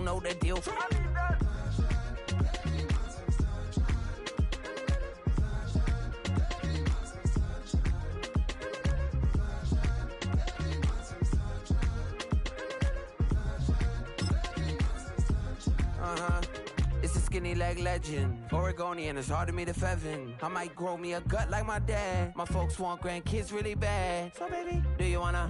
know the deal. It's a skinny leg legend. Oregonian, it's hard to meet a Fevin. I might grow me a gut like my dad. My folks want grandkids really bad. So baby, do you wanna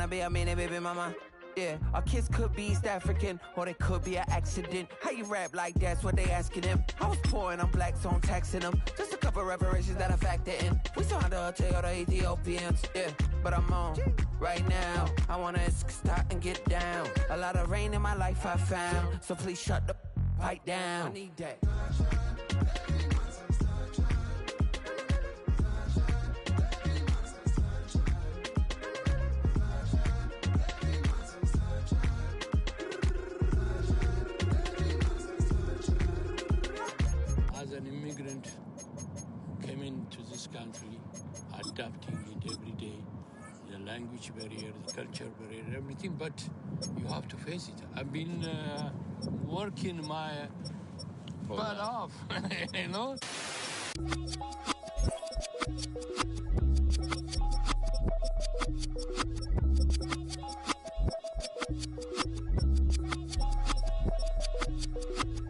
be a mini baby mama? Yeah, our kids could be East African, or they could be an accident. How you rap like that's what they asking him. I was poor and I'm black, so I'm taxing them. Just a couple reparations that I factor in. We saw the Toyota Ethiopians, yeah, but I'm on right now. I wanna stop and get down. A lot of rain in my life I found, so please shut the pipe down. I need that. As an immigrant, came into this country, adapting it every day, the language barrier, the culture barrier, everything, but you have to face it. I've been working my butt off, you know?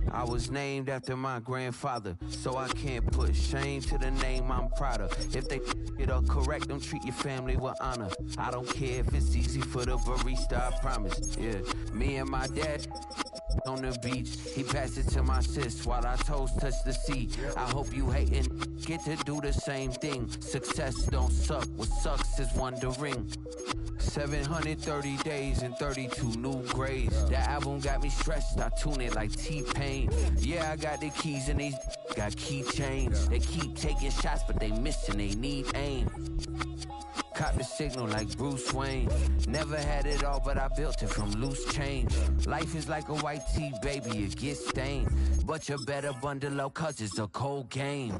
I was named after my grandfather, so I can't put shame to the name I'm proud of. If they it up correct, don't treat your family with honor. I don't care if it's easy for the barista, I promise. Yeah, me and my dad on the beach, he passed it to my sis while our toes touch the sea. I hope you hatin' get to do the same thing. Success don't suck, what sucks is wondering. 730 days and 32 new grades. That album got me stressed, I tune it like T-Pain. Yeah, I got the keys and these got keychains. They keep taking shots, but they missing, they need aim. Cop the signal like Bruce Wayne. Never had it all, but I built it from loose change. Life is like a white tee, baby, it gets stained. But you better bundle up, cause it's a cold game.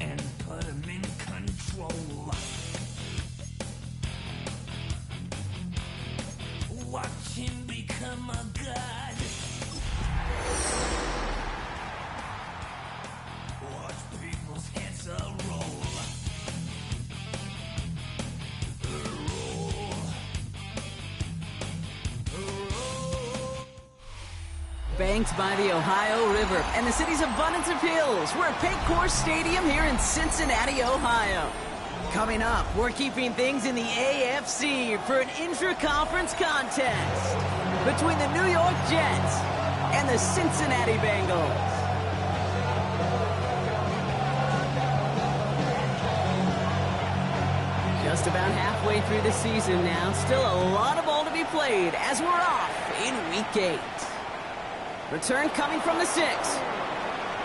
And put him in control. Watch him become a god. Watch people's heads roll. Banked by the Ohio River and the city's abundance of hills, we're at Paycor Stadium here in Cincinnati, Ohio. Coming up, we're keeping things in the AFC for an intra-conference contest between the New York Jets and the Cincinnati Bengals. Just about halfway through the season now, still a lot of ball to be played as we're off in Week 8. Return coming from the 6.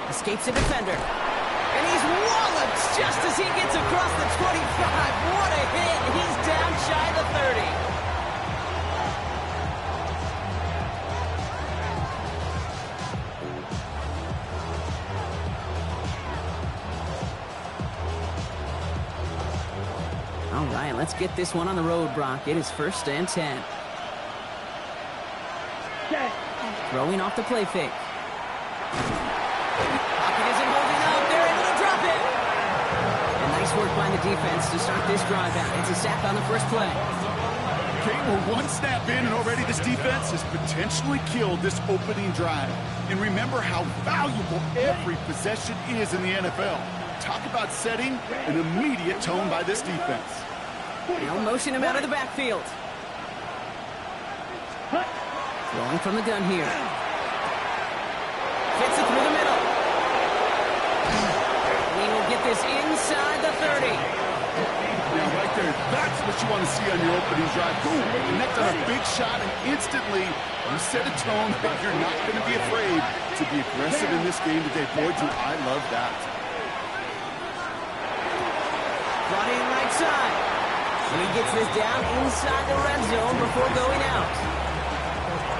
Escapes a defender. And he's walloped just as he gets across the 25. What a hit. He's down shy of the 30. Let's get this one on the road, Brock. It is 1st and 10. Throwing off the play fake. Pocket isn't holding up. They're able to drop it. And nice work by the defense to start this drive out. It's a sack on the first play. Okay, we're one snap in, and already this defense has potentially killed this opening drive. And remember how valuable every possession is in the NFL. Talk about setting an immediate tone by this defense. They'll motion him out of the backfield. Throwing from the gun here. Fits it through the middle. He will get this inside the 30. Now, right there, that's what you want to see on your opening drive. Boom, connect on a big shot, and instantly you set a tone that you're not going to be afraid to be aggressive in this game today. Boy, do I love that. Brought in right side. And he gets this down inside the red zone before going out.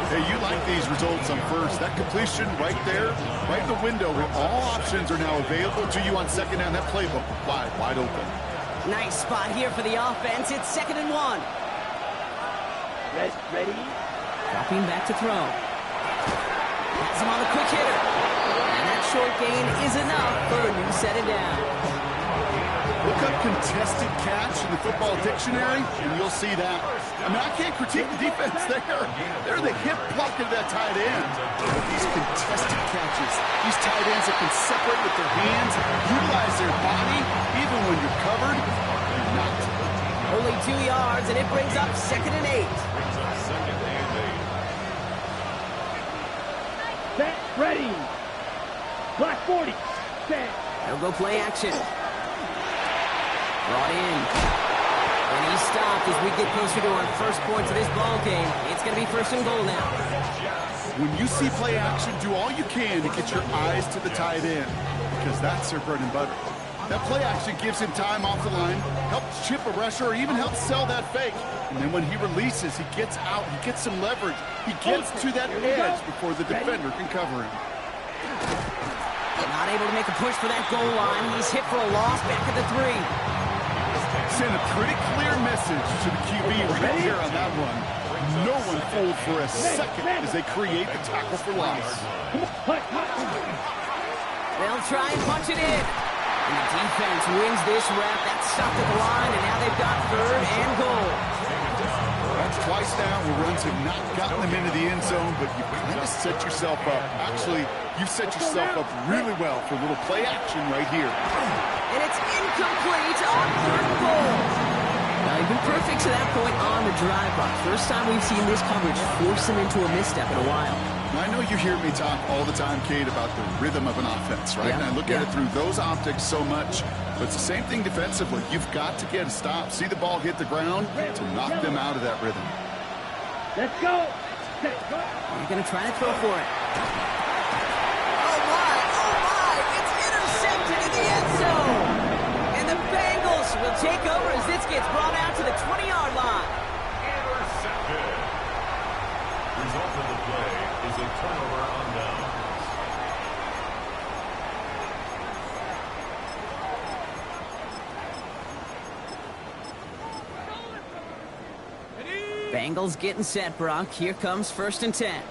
Hey, you like these results on first. That completion right there, right in the window where all options are now available to you on second down. That playbook wide open. Nice spot here for the offense. It's 2nd and 1. Ready? Dropping back to throw. Has him on the quick hitter. And that short gain is enough for a new set it down. Look up contested catch in the football dictionary, and you'll see that. I mean, I can't critique the defense there. They're the hip block of that tight end. But these contested catches, these tight ends that can separate with their hands, utilize their body, even when you're covered, you're not. Only 2 yards, and it brings up 2nd and 8. Set, ready. Black 40. Set. They'll go play action. Brought in. And he stopped as we get closer to our first points of this ball game. It's going to be 1st and goal now. When you see play action, do all you can to get your eyes to the tight end, because that's their bread and butter. That play action gives him time off the line, helps chip a rusher, or even helps sell that fake. And then when he releases, he gets out, he gets some leverage. He gets to that edge before the defender can cover him. Not able to make a push for that goal line. He's hit for a loss back at the 3. Send a pretty clear message to the QB right here on that one. No one fooled for a second as they create the tackle for loss. They'll try and punch it in. And the defense wins this rep. That's stopped at the line, and now they've got 3rd and goal. That's twice now where runs have not gotten them into the end zone, but you kind of set yourself up. Actually, you set yourself up really well for a little play action right here. And it's incomplete on 3rd and goal. Now, they've been perfect to that point on the drive, Brock. First time we've seen this coverage force him into a misstep in a while. Now, I know you hear me talk all the time, Kate, about the rhythm of an offense, right? Yeah, and I look at it through those optics so much, but it's the same thing defensively. You've got to get a stop, see the ball hit the ground to knock them out of that rhythm. Let's go. They're going to try to throw for it. Oh, my. It's intercepted in the end zone. And the Bengals will take over as this gets brought out to the 20-yard line. Intercepted. Result of the play is a turnover on down. Bengals getting set, Brock. Here comes 1st and 10.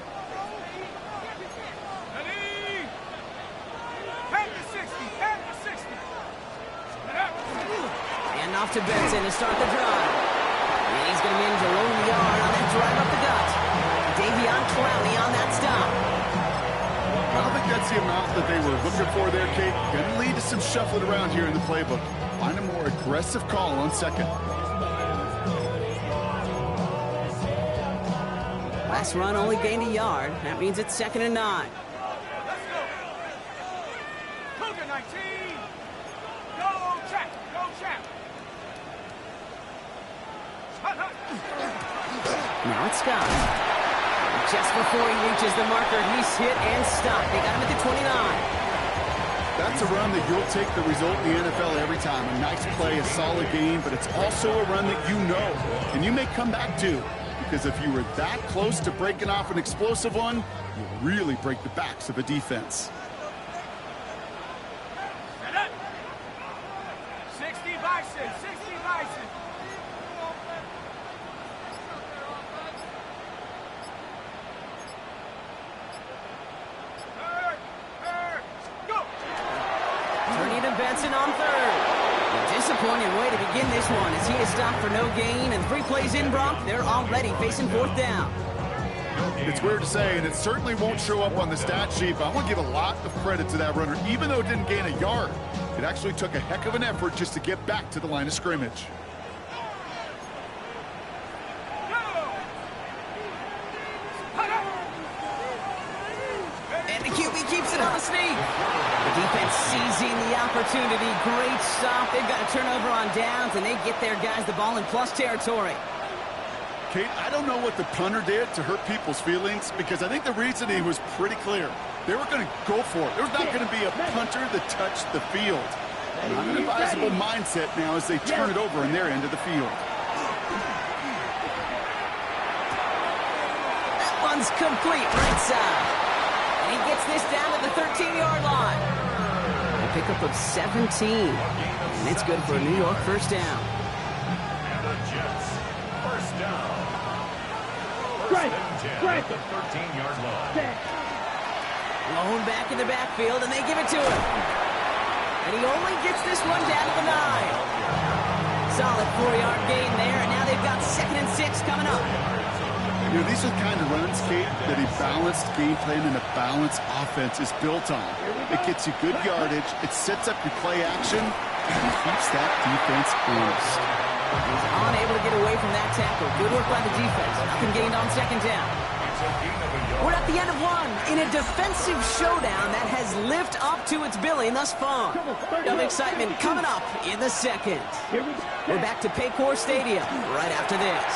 And off to Benson to start the drive. And he's going to manage a long yard on that drive up the gut. Davion Clowney on that stop. I don't think that's the amount that they were looking for there, Kate. Going to lead to some shuffling around here in the playbook. Find a more aggressive call on 2nd. Last run only gained a yard. That means it's 2nd and 9. Let's go. Cougar 19. Go check. Now it's Scott. Just before he reaches the marker, he's hit and stopped. They got him at the 29. That's a run that you'll take the result in the NFL every time. A nice play, a solid game, but it's also a run that you know and you may come back to. Because if you were that close to breaking off an explosive one, you really break the backs of a defense. 60 Bison. Benson on third. A disappointing way to begin this one as he is stopped for no gain, and 3 plays in, Brock, they're already facing 4th down. It's weird to say, and it certainly won't show up on the stat sheet, but I want to give a lot of credit to that runner. Even though it didn't gain a yard, it actually took a heck of an effort just to get back to the line of scrimmage. And the QB keeps it on the sneak. The defense seizing the opportunity. Great stop. They've got a turnover on downs, and they get their guys the ball in plus territory. Kate, I don't know what the punter did to hurt people's feelings, because I think the reasoning was pretty clear. They were going to go for it. There was not going to be a punter that touched the field. Not an advisable mindset now as they turn it over in their end of the field. That one's complete right side. And he gets this down to the 13-yard line. A pickup of 17. And it's good for a New York first down. And the Jets, first down. First and 10 at the 13-yard line. Lone back in the backfield, and they give it to him. And he only gets this one down to the 9. Solid 4-yard gain there, and now they've got 2nd and 6 coming up. You know, these are the kind of runs, Kate, that a balanced game plan and a balanced offense is built on. It gets you good yardage, it sets up your play action, and it keeps that defense honest. He's unable to get away from that tackle. Good work by the defense. Nothing gained on 2nd down. We're at the end of one in a defensive showdown that has lived up to its billing thus far. Of excitement coming up in the 2nd. We're back to Paycor Stadium right after this.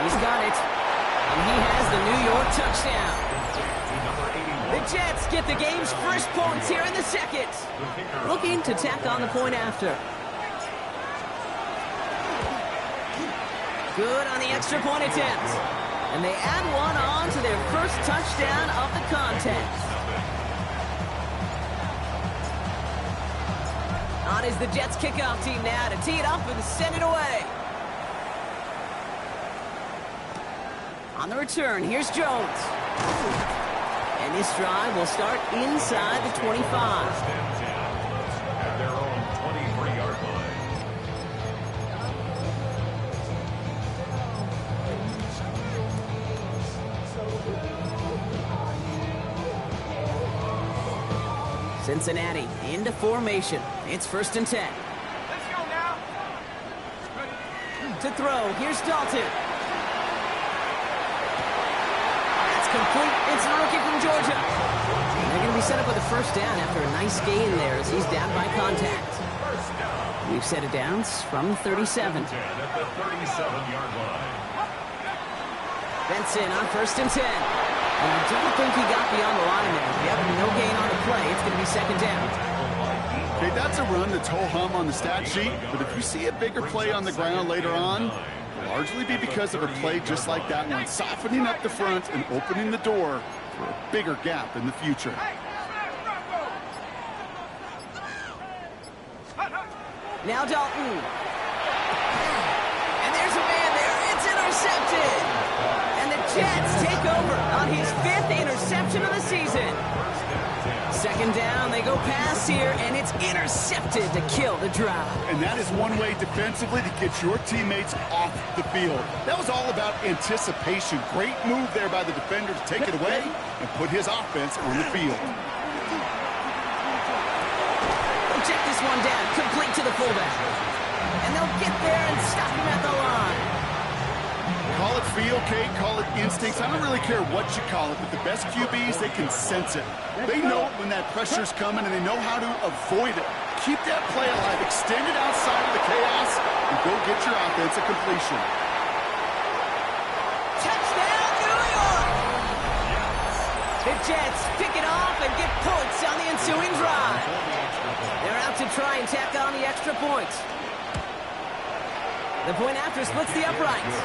He's got it, and he has the New York touchdown. The Jets get the game's first points here in the 2nd. Looking to tack on the point after. Good on the extra point attempt. And they add one on to their first touchdown of the contest. On is the Jets kickoff team now to tee it up and send it away. On the return, here's Jones. And this drive will start inside the 25. At their own 23-yard line. Cincinnati into formation. It's 1st and 10. Let's go now. To throw, here's Dalton. That's complete. It's a rookie from Georgia. And they're going to be set up with a first down after a nice gain there as he's down by contact. We've set it downs from 37. At the 37-yard line. Benson on 1st and 10. And I don't think he got beyond the line there. If you have no gain on the play, it's going to be 2nd down. Okay, that's a run that's ho-hum on the stat sheet, but if you see a bigger play on the ground later on, it'll largely be because of a play just like that one, softening up the front and opening the door for a bigger gap in the future. Now Dalton. And there's a man there. It's intercepted. And the Jets take over on his 5th interception of the season. 2nd down, they go pass here, and it's intercepted to kill the drive. And that is one way defensively to get your teammates off the field. That was all about anticipation. Great move there by the defender to take it away and put his offense on the field. Check this one down, complete to the fullback. And they'll get there and stop him at the line. Call it feel, Kate, call it instincts. I don't really care what you call it, but the best QBs, they can sense it. They know when that pressure's coming, and they know how to avoid it. Keep that play alive, extend it outside of the chaos, and go get your offense a completion. Touchdown, New York! The Jets pick it off and get points on the ensuing drive. They're out to try and tack on the extra points. The point after splits the uprights.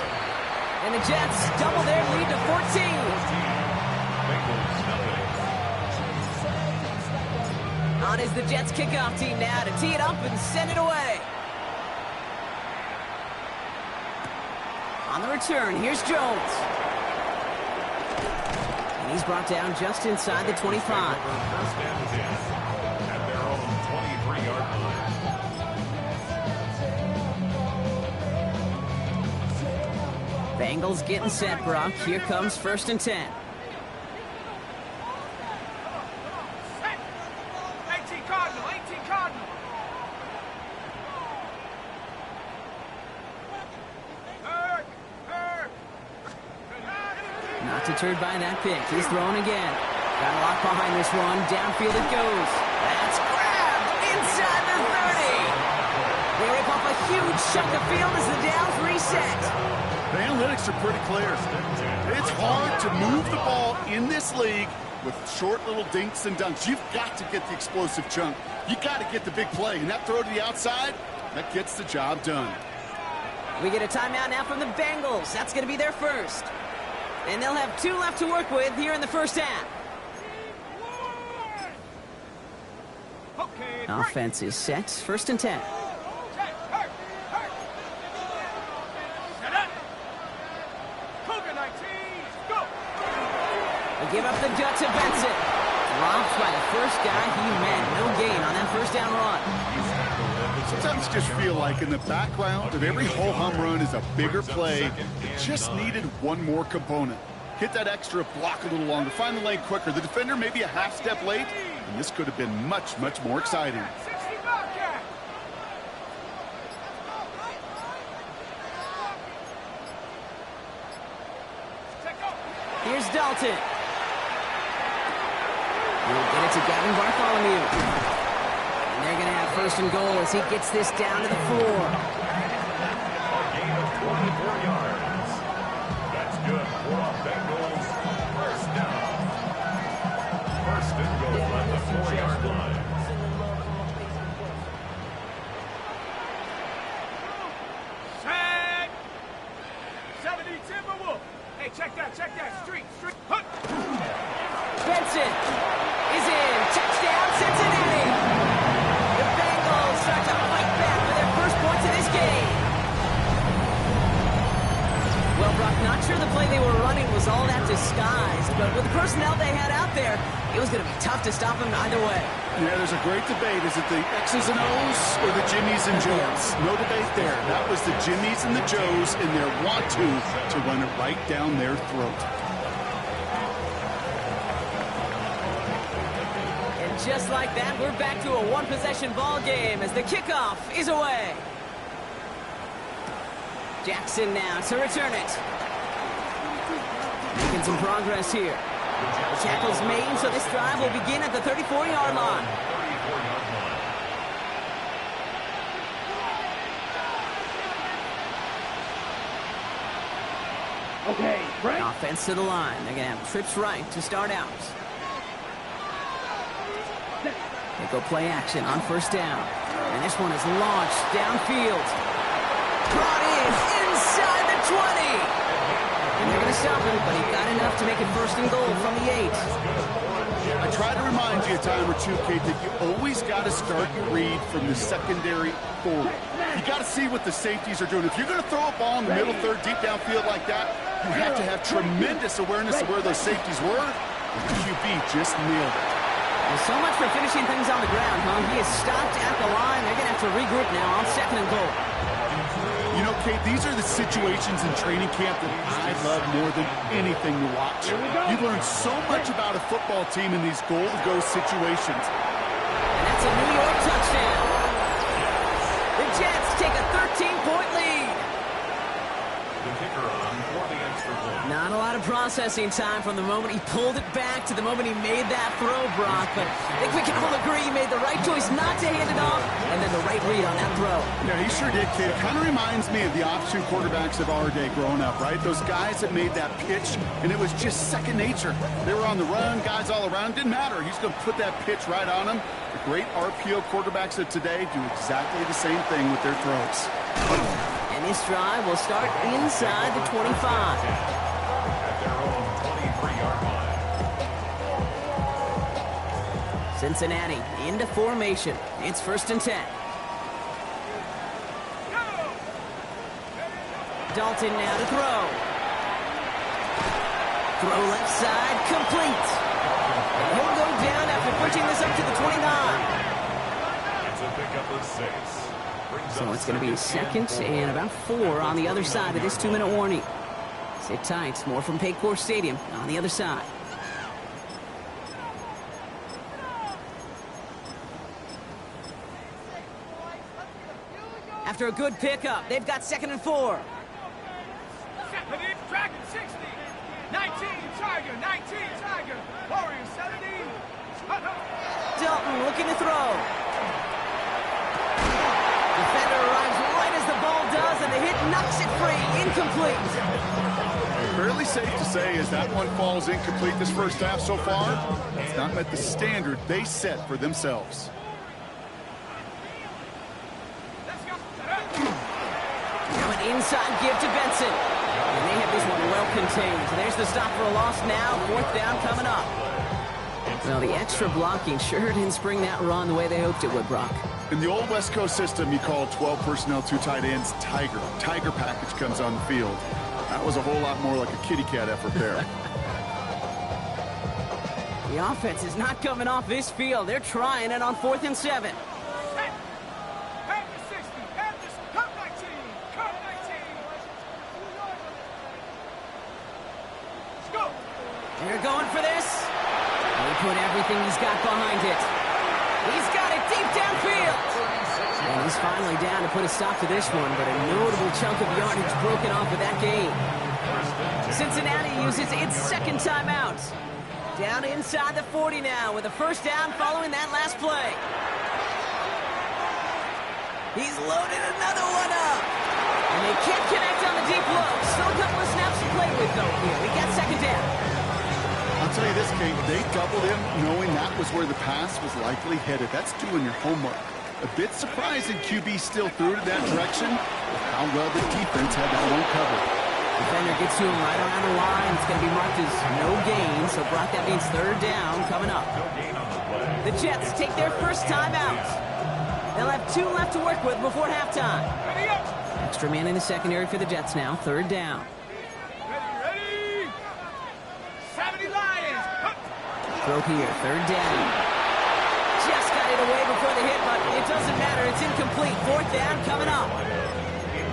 And the Jets double their lead to 14. On is the Jets kickoff team now to tee it up and send it away. On the return, here's Jones. And he's brought down just inside the 25. At their own 23-yard line. Bengals getting set, Brock. Here comes 1st and 10. Set. 18 Cardinal, 18 Cardinal. Not deterred by that pick. He's throwing again. Got a lock behind this one. Downfield it goes. That's grabbed inside the 30. They rip off a huge chunk of field as the downs reset. The analytics are pretty clear. It's hard to move the ball in this league with short little dinks and dunks. You've got to get the explosive chunk. You got to get the big play. And that throw to the outside, that gets the job done. We get a timeout now from the Bengals. That's going to be their first. And they'll have 2 left to work with here in the first half. Okay, Offense is set. 1st and 10. Set up. Cougar 19, go. They give up the gut to Benson. Dropped by the first guy he met. No gain on that first down run. Sometimes just feel like in the background of every whole home run is a bigger play. It just needed one more component. Hit that extra block a little longer. Find the lane quicker. The defender maybe a half step late. And this could have been much, much more exciting. 60 Bobcat. Here's Dalton. He'll get it to Gavin Bartholomew. And they're going to have 1st and goal as he gets this down to the floor. A gain of 24 yards. That's good for Bengals. 1st down. 1st and goal at the 4-yard line. Set. 70 Timberwolf. Hey, check that. Street. Hook. Benson is in. Touchdown, Cincinnati. The Bengals start to fight back for their first points of this game. Well, Brock, not sure the play they were running was all that disguised, but with the personnel they had out there, it was going to be tough to stop them either way. Yeah, there's a great debate. Is it the X's and O's or the Jimmies and Joes? No debate there. That was the Jimmies and the Joes in their want-to run it right down their throat. And just like that, we're back to a one-possession ball game as the kickoff is away. Jackson now to return it. Making some progress here. The tackle's made, so this drive will begin at the 34-yard line. Okay, right. Offense to the line. They're going to have trips right to start out. They go play action on 1st down. And this one is launched downfield. Brought in inside the 20. And they're going to stop him, but he got enough to make it 1st and goal from the 8. I try to remind you a time or two, Kate, that you always got to start your read from the secondary forward. You got to see what the safeties are doing. If you're going to throw a ball in the middle third, deep downfield like that, you have to have tremendous awareness of where those safeties were. The QB just nailed it. Well, so much for finishing things on the ground, huh? He is stopped at the line. They're going to have to regroup now on 2nd and goal. You know, Kate, these are the situations in training camp that I love more than anything to watch. You learn so much about a football team in these goal-to-go situations. And that's a New York touchdown. The Jets take a 13-point lead. The kicker on for the extra point. Not a lot of processing time from the moment he pulled it back to the moment he made that throw, Brock. But I think we can all agree he made the right choice not to hand it off, and then the right read on that throw. Yeah, he sure did, kid. It kind of reminds me of the option quarterbacks of our day growing up, right? Those guys that made that pitch, and it was just second nature. They were on the run, guys all around. Didn't matter. He's going to put that pitch right on them. The great RPO quarterbacks of today do exactly the same thing with their throws. And this drive will start inside the 25. At their own 23-yard line. Cincinnati into formation. It's 1st and 10. Dalton now to throw. Throw left side, complete. And he'll go down after pushing this up to the 29. It's a pickup of 6. So it's going to be 2nd and about 4 on the other side of this 2-minute warning. Sit tight. More from Paycor Stadium on the other side. After a good pickup, they've got 2nd and 4. Dragon 60. 19 Tiger. 19 Tiger. Warrior 70. Dalton looking to throw. Defender arrives right as the ball does, and the hit knocks it free. Incomplete. Fairly safe to say as that one falls incomplete this first half so far, it's not met the standard they set for themselves. Now an inside give to Benson. And they have this one well contained. So there's the stop for a loss now. 4th down coming up. Well, the extra blocking sure didn't spring that run the way they hoped it would, Brock. In the old West Coast system, you call 12 personnel, 2 tight ends, Tiger. Tiger package comes on the field. That was a whole lot more like a kitty cat effort there. The offense is not coming off this field. They're trying it on 4th and 7. They're going for this. They put everything he's got behind it. He's got it deep downfield. And he's finally down to put a stop to this one, but a notable chunk of yardage broken off of that game. Cincinnati uses its 2nd timeout. Down inside the 40 now with a 1st down following that last play. He's loaded another one up. And they can't connect on the deep low. Still a couple of snaps to play with, though, here. We got 2nd down. I'll tell you this, Kate, they doubled him knowing that was where the pass was likely headed. That's doing your homework. A bit surprising QB still threw it that direction. How well the defense had that one covered. Defender gets to him right around the line. It's going to be marked as no gain, so Brock, that means 3rd down coming up. The Jets take their 1st timeout. They'll have 2 left to work with before halftime. Extra man in the secondary for the Jets now. 3rd down. Ready. 70 Lions. Throw here. 3rd down. Just got it away before the hit, but it doesn't matter. It's incomplete. 4th down coming up.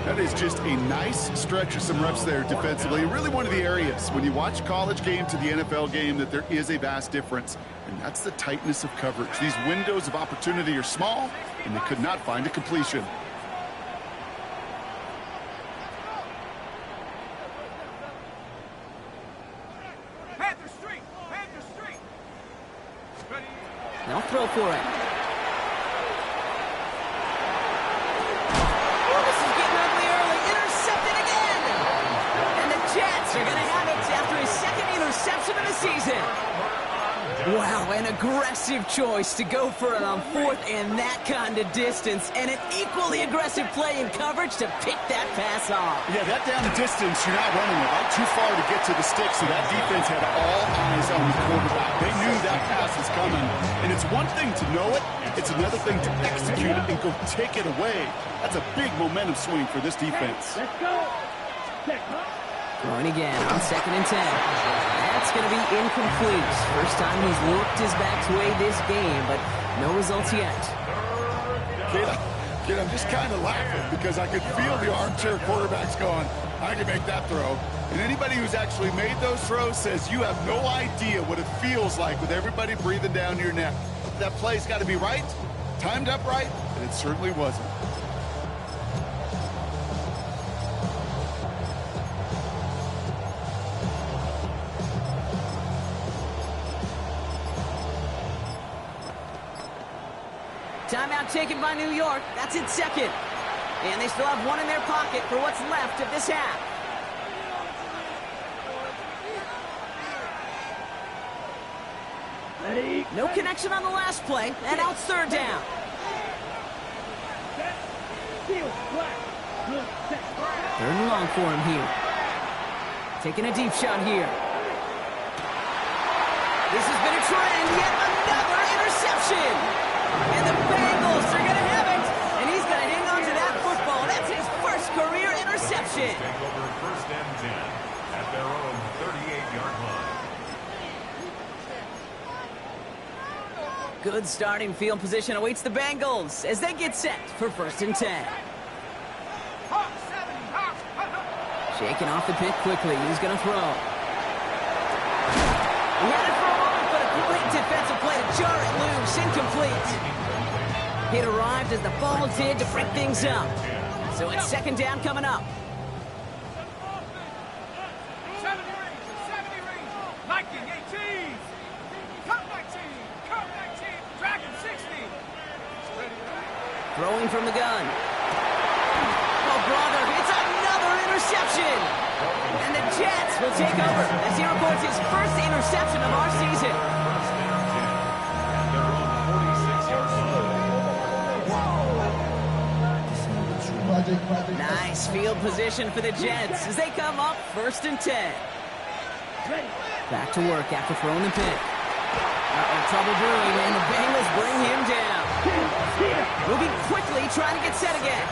That is just a nice stretch of some reps there defensively. Really one of the areas when you watch college game to the NFL game that there is a vast difference, and that's the tightness of coverage. These windows of opportunity are small, and they could not find a completion. Panther Street. Panther Street. Ready. They'll throw for it. They're going to have it after his 2nd interception of the season. Wow, an aggressive choice to go for it on 4th and that kind of distance, and an equally aggressive play in coverage to pick that pass off. Yeah, that down the distance, you're not running it out too far to get to the stick, so that defense had all eyes on the quarterback. They knew that pass was coming, and it's one thing to know it, it's another thing to execute it and go take it away. That's a big momentum swing for this defense. Let's go. Throwing again on 2nd and 10. That's going to be incomplete. First time he's looked his back way this game, but no results yet. Kid, I'm just kind of laughing because I could feel the armchair quarterbacks going, I can make that throw. And anybody who's actually made those throws says you have no idea what it feels like with everybody breathing down your neck. That play's got to be right, timed up right, and it certainly wasn't. Timeout taken by New York. That's its 2nd. And they still have 1 in their pocket for what's left of this half. Ready. No connection on the last play, and now it's 3rd down. Third and long for him here. Taking a deep shot here. This has been a trend. Yet another interception. And the Bengals are going to have it. And he's going to hang on to that football. That's his first career interception. Take over 1st and 10 at their own 38-yard line. Good starting field position awaits the Bengals as they get set for 1st and 10. Shaking off the pick quickly. He's going to throw. He had it for a moment, but a great defensive play to jar it loose. Incomplete. It arrived as the ball did to break things up. So it's second down coming up. 70 rings. Liking 18. Come 19. Dragon 60. Throwing from the gun. Oh, brother, it's another interception. And the Jets will take over as he records his first interception of our season. Nice field position for the Jets as they come up 1st and 10. Back to work after throwing the pick. Trouble brewing, and the Bengals bring him down. Moving quickly, trying to get set again.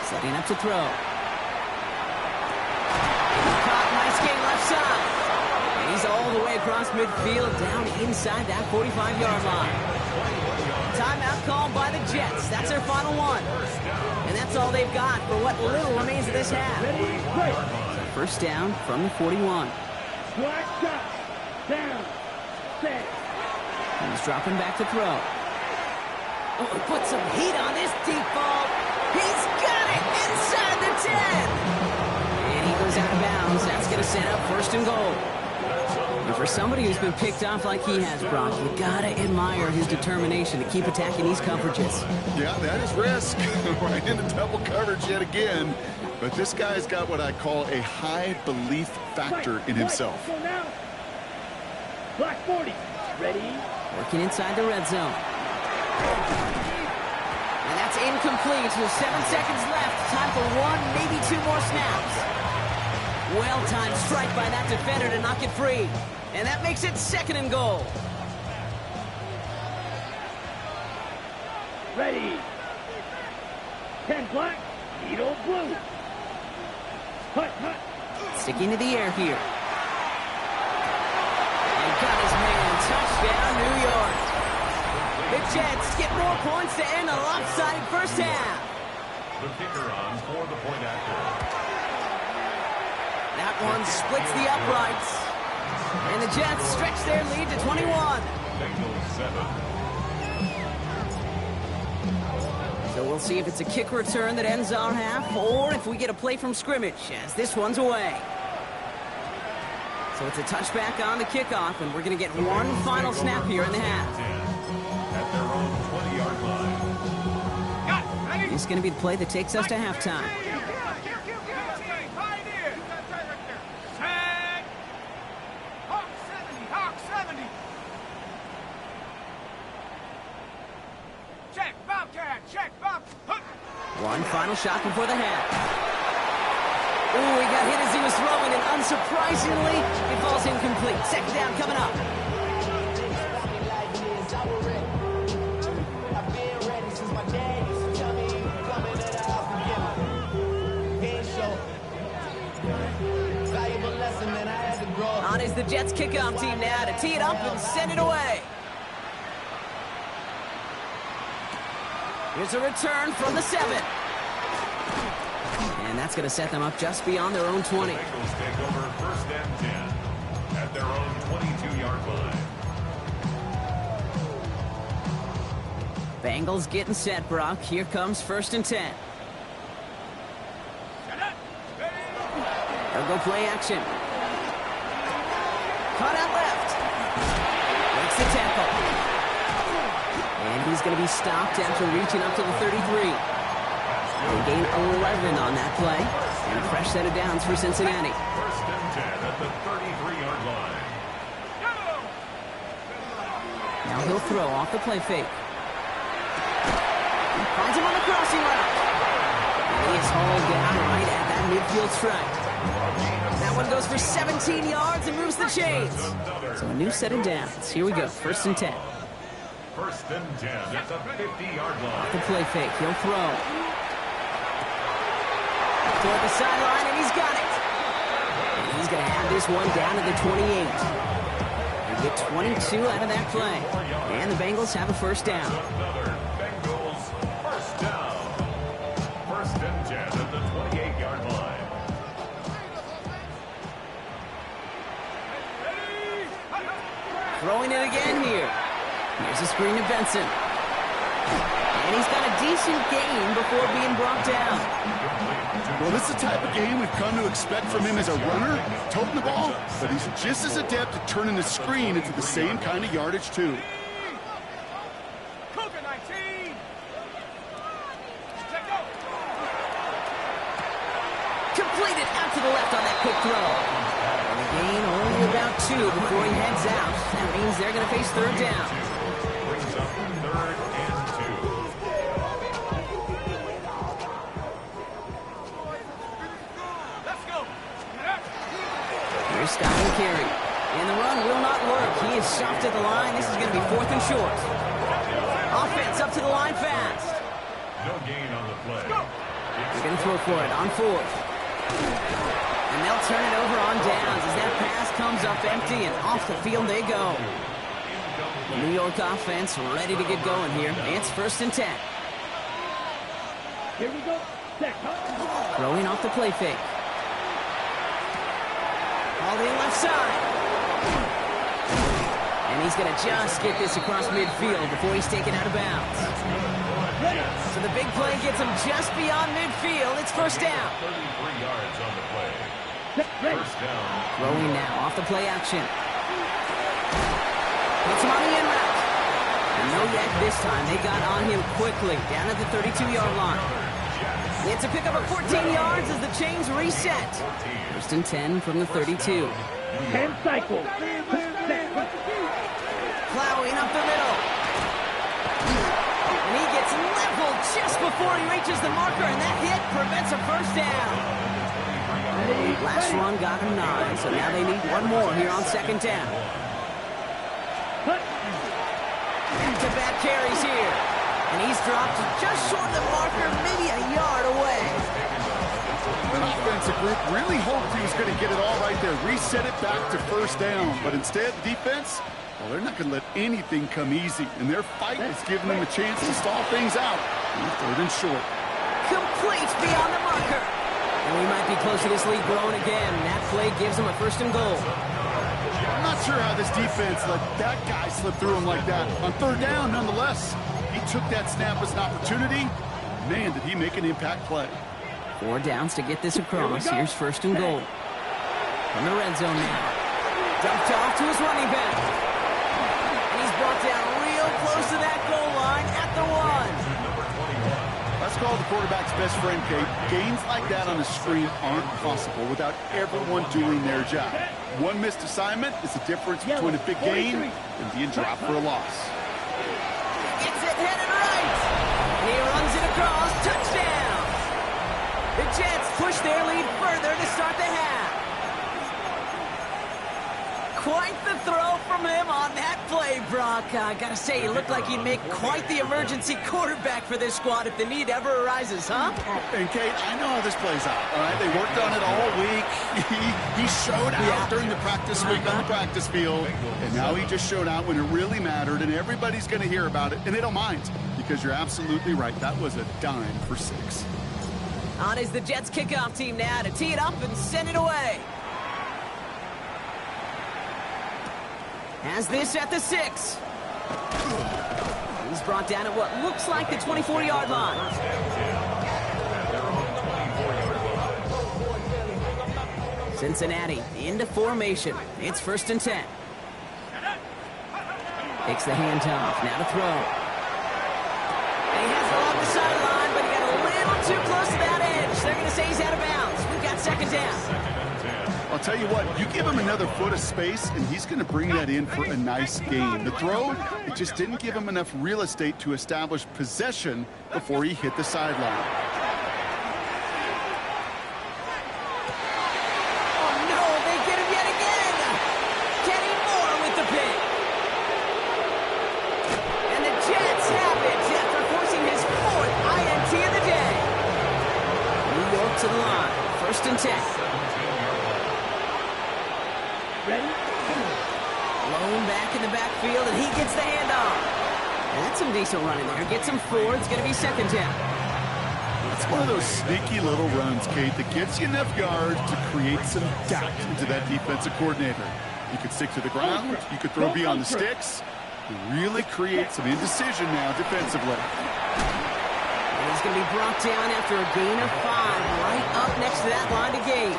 Setting up to throw. Caught, nice gain left side. And he's all the way across midfield, down inside that 45-yard line. Timeout called by the Jets. That's their final one. And that's all they've got for what little remains of this half. First down from the 41. He's dropping back to throw. Oh, put some heat on this deep ball. He's got it inside the 10. And he goes out of bounds. That's going to set up 1st and goal. And for somebody who's been picked off like he has, Brock, you gotta admire his determination to keep attacking these coverages. Yeah, that is risk. Right into double coverage yet again. But this guy's got what I call a high belief factor in himself. Black 40. Ready? Working inside the red zone. And that's incomplete with 7 seconds left. Time for 1, maybe 2 more snaps. Well-timed strike by that defender to knock it free. And that makes it 2nd and goal. Ready. 10 black, needle blue. Hut. Sticking to the air here. And got his man. Touchdown, New York. The Jets get more points to end a lopsided first half. The kicker on for the point after. That one splits the uprights. And the Jets stretch their lead to 21. Bengals 7. So we'll see if it's a kick return that ends our half, or if we get a play from scrimmage, as this one's away. So it's a touchback on the kickoff, and we're going to get one final snap here in the half. At their own 20-yard line. This is going to be the play that takes us to halftime. One final shot before the half. Ooh, he got hit as he was throwing, and unsurprisingly, it falls incomplete. Second down coming up. On is the Jets kickoff team now to tee it up and send it away. Here's a return from the 7. And that's going to set them up just beyond their own 20. The Bengals take over 1st and 10 at their own 22-yard line. Bengals getting set, Brock. Here comes 1st and 10. They'll go play action. Caught out left. Makes the tackle. And he's going to be stopped after reaching up to the 33. They gain 11 on that play. And a fresh set of downs for Cincinnati. 1st and 10 at the 33-yard line. Now he'll throw off the play fake. Finds him on the crossing route. And he is hauled down right at that midfield strike. That one goes for 17 yards and moves the chains. So a new set of downs. Here we go. 1st and 10. 1st and 10 at the 50-yard line. The play fake. He'll throw. Toward the sideline, and he's got it. And he's going to have this one down to the 28. The Get 22 out of that play. And the Bengals have a first down. Another Bengals first down. First and 10 at the 28-yard line. Throwing it again here. Here's a screen to Benson. And he's got a decent gain before being brought down. Well, this is the type of game we've come to expect from him as a runner, toting the ball, but he's just as adept at turning the screen into the same kind of yardage, too. Cougar 19. Check go. Completed out to the left on that quick throw. And a gain only about 2 before he heads out. That means they're going to face third down. Brings up third and 2. Let's go. Here's Scott and Carey. And the run will not work. He is soft at the line. This is going to be 4th and short. Offense up to the line fast. No gain on the play. They're going to throw for it on 4th. And they'll turn it over on downs as that pass comes up empty and off the field they go. The New York offense ready to get going here. It's 1st and 10. Here we go. Throwing off the play fake. All in left side. And he's going to just get this across midfield before he's taken out of bounds. So the big play gets him just beyond midfield. It's first down. 33 yards on the play. First down. Throwing now off the play action. Puts him on the in route. And no yak this time. They got on him quickly down at the 32-yard line. It's a pickup of 14 yards as the chains reset. First and 10 from the 32. 10 cycles. Plowing up the middle. And he gets leveled just before he reaches the marker, and that hit prevents a first down. Last run got him 9, so now they need one more here on second down. Back-to-back carries here. And he's dropped just short of the marker, maybe a yard away. The offensive group really hoped he was going to get it all right there, reset it back to first down. But instead, the defense, well, they're not going to let anything come easy. And their fight is giving them a chance to stall things out. Third and short. Complete beyond the marker. And we might be close to this lead growing again. That play gives them a first and goal. I'm not sure how this defense let that guy slip through him like that. On third down, nonetheless, he took that snap as an opportunity. Man, did he make an impact play. 4 downs to get this across. Here's first and goal. From the red zone now. Dumped off to his running back. And he's brought down real close to that goal line at the 1. That's called the quarterback's best friend, Kate. Gains like that on the screen aren't possible without everyone doing their job. One missed assignment is the difference between a big gain and being dropped for a loss. Gets it headed right. And he runs it across. Touchdown. The Jets push their lead further to start the half. Quite the throw from him on that play, Brock. I gotta say, he looked like he'd make quite the emergency quarterback for this squad if the need ever arises, huh? And Kate, I know how this plays out, all right? They worked on it all week. He showed out during the practice week on the practice field, and now he just showed out when it really mattered, and everybody's going to hear about it, and they don't mind, because you're absolutely right. That was a dime for 6. On is the Jets kickoff team now to tee it up and send it away. Has this at the 6. He's brought down at what looks like the 24-yard line. Cincinnati into formation. It's first and 10. Takes the handoff. Now to throw. And he has it off the sideline, but he got a little too close to that edge. They're going to say he's out of bounds. We've got second down. I'll tell you what, you give him another foot of space, and he's going to bring that in for a nice gain. The throw, it just didn't give him enough real estate to establish possession before he hit the sideline. Oh, no, they get him yet again. Kenny Moore with the pick. And the Jets have it after forcing his 4th INT of the day. New York to the line, first and 10. Ready? Blown back back in the backfield, and he gets the handoff. That's some decent running there. Gets him 4. It's going to be second down. It's one of those sneaky little runs, Kate, that gets you enough yards to create some doubt into that defensive coordinator. You could stick to the ground. You could throw beyond the sticks. Really create some indecision now defensively. And he's going to be brought down after a gain of 5, right up next to that line of gate.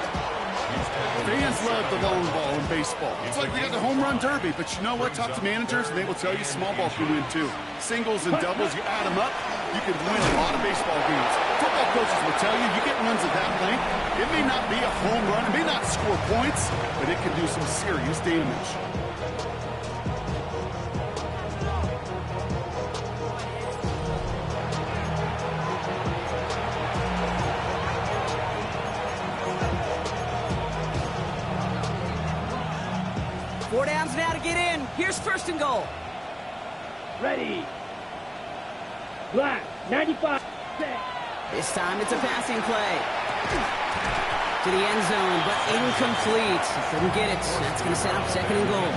Fans love the long ball in baseball. It's like we got the home run derby, but you know what? Talk to managers, and they will tell you small ball can win too. Singles and doubles, you add them up, you can win a lot of baseball games. Football coaches will tell you, you get runs of that length, it may not be a home run, it may not score points, but it can do some serious damage. Four downs now to get in. Here's first and goal. Ready. Black, 95. This time it's a passing play. To the end zone, but incomplete. Couldn't get it. That's going to set up second and goal.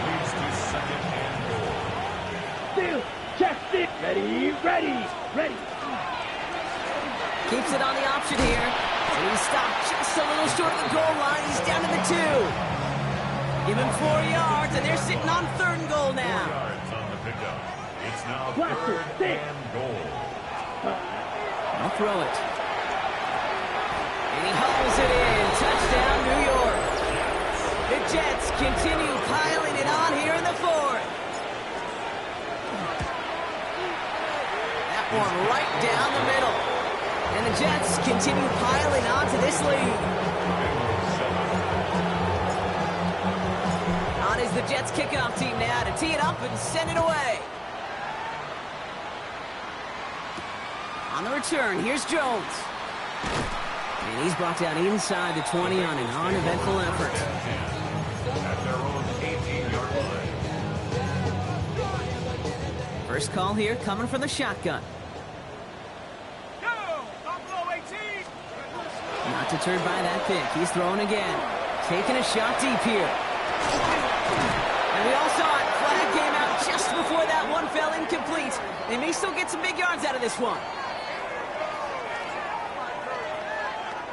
Leads to second and goal. Still, check it. Ready, ready, ready. Keeps it on the option here. And he stopped just a little short of the goal line. He's down to the 2. Give him 4 yards, and they're sitting on third and goal 4 now. yards on the pickup. It's now Blaster, third and goal. I'll throw it. And he hauls it in. Touchdown, New York. The Jets continue piling it on here in the 4th. That one right down the middle. And the Jets continue piling on to this lead. On is the Jets kickoff team now to tee it up and send it away. On the return, here's Jones. And he's brought down inside the 20 on an uneventful effort. At their own 18-yard line. First call here coming from the shotgun. Go, Buffalo 18. Not deterred by that pick. He's throwing again. Taking a shot deep here. And we all saw it. Flag came out just before that one fell incomplete. They may still get some big yards out of this one.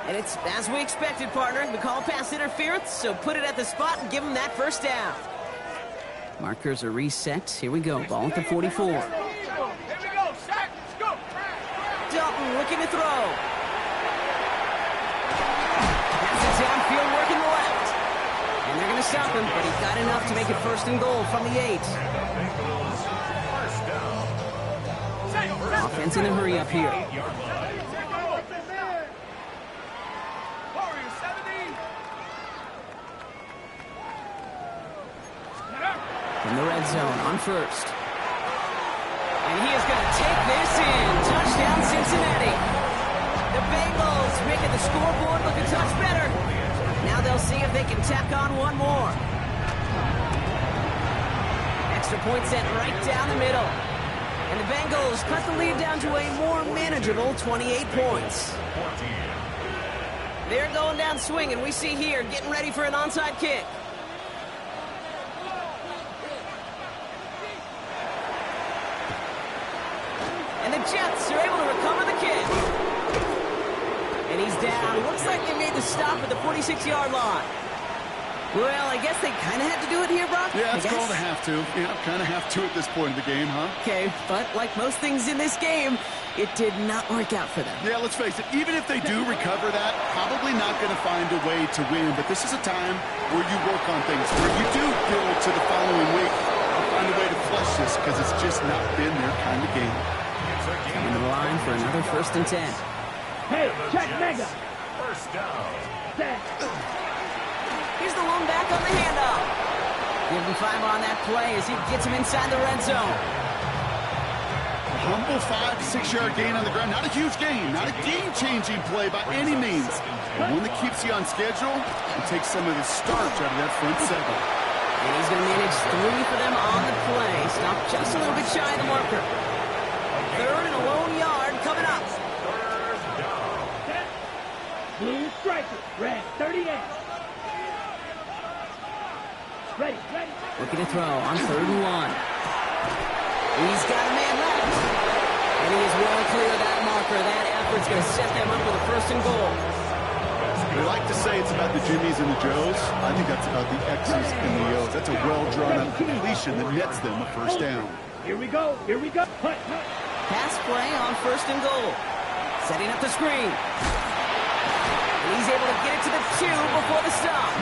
And it's as we expected, partner. We call pass interference, so put it at the spot and give them that first down. Markers are reset. Here we go. Ball at the 44. Here we go, sack, let's go. Dalton looking to throw. Has it downfield working the left. And they're going to stop him, but he got enough to make it first and goal from the 8. First down. Offense in a hurry up here. Warriors 70. In the red zone on first. And he is going to take this in. Touchdown, Cincinnati. The Bengals making the scoreboard look a touch better. Now they'll see if they can tack on one more. Extra point set right down the middle. And the Bengals cut the lead down to a more manageable 28 points. They're going down swinging. We see here getting ready for an onside kick. And the Jets are able to recover the kick. And he's down. Looks like they made the stop at the 46-yard line. Well, I guess they kind of had to do it here, Brock. Yeah, it's called a have to. Yeah, kind of have to at this point in the game, huh? Okay, but like most things in this game, it did not work out for them. Yeah, let's face it. Even if they do recover that, probably not going to find a way to win. But this is a time where you work on things, where you do build to the following week. Find a way to flush this because it's just not been their kind of game. Coming to the line for another 1st and 10. Hey, check mega. First down. Set. Here's the lone back on the handoff. Give him 5 on that play as he gets him inside the red zone. A humble 5 to 6 yard gain on the ground. Not a huge gain, not a game-changing play by any means. But one that keeps you on schedule and takes some of the starch out of that front 7. And he's going to manage 3 for them on the play. Stop just a little bit shy of the marker. 3rd and a lone yard coming up. Third down. Set. Blue striker. Red 38. Ready, ready. throw on 3rd and 1. He's got a man left. And he is well clear of that marker. That effort's going to set them up with a 1st and goal. We like to say it's about the Jimmies and the Joes. I think that's about the X's and the O's. That's a well-drawn-up completion that nets them a 1st down. Here we go. Here we go. Pass play on 1st and goal. Setting up the screen. And he's able to get it to the 2 before the stop.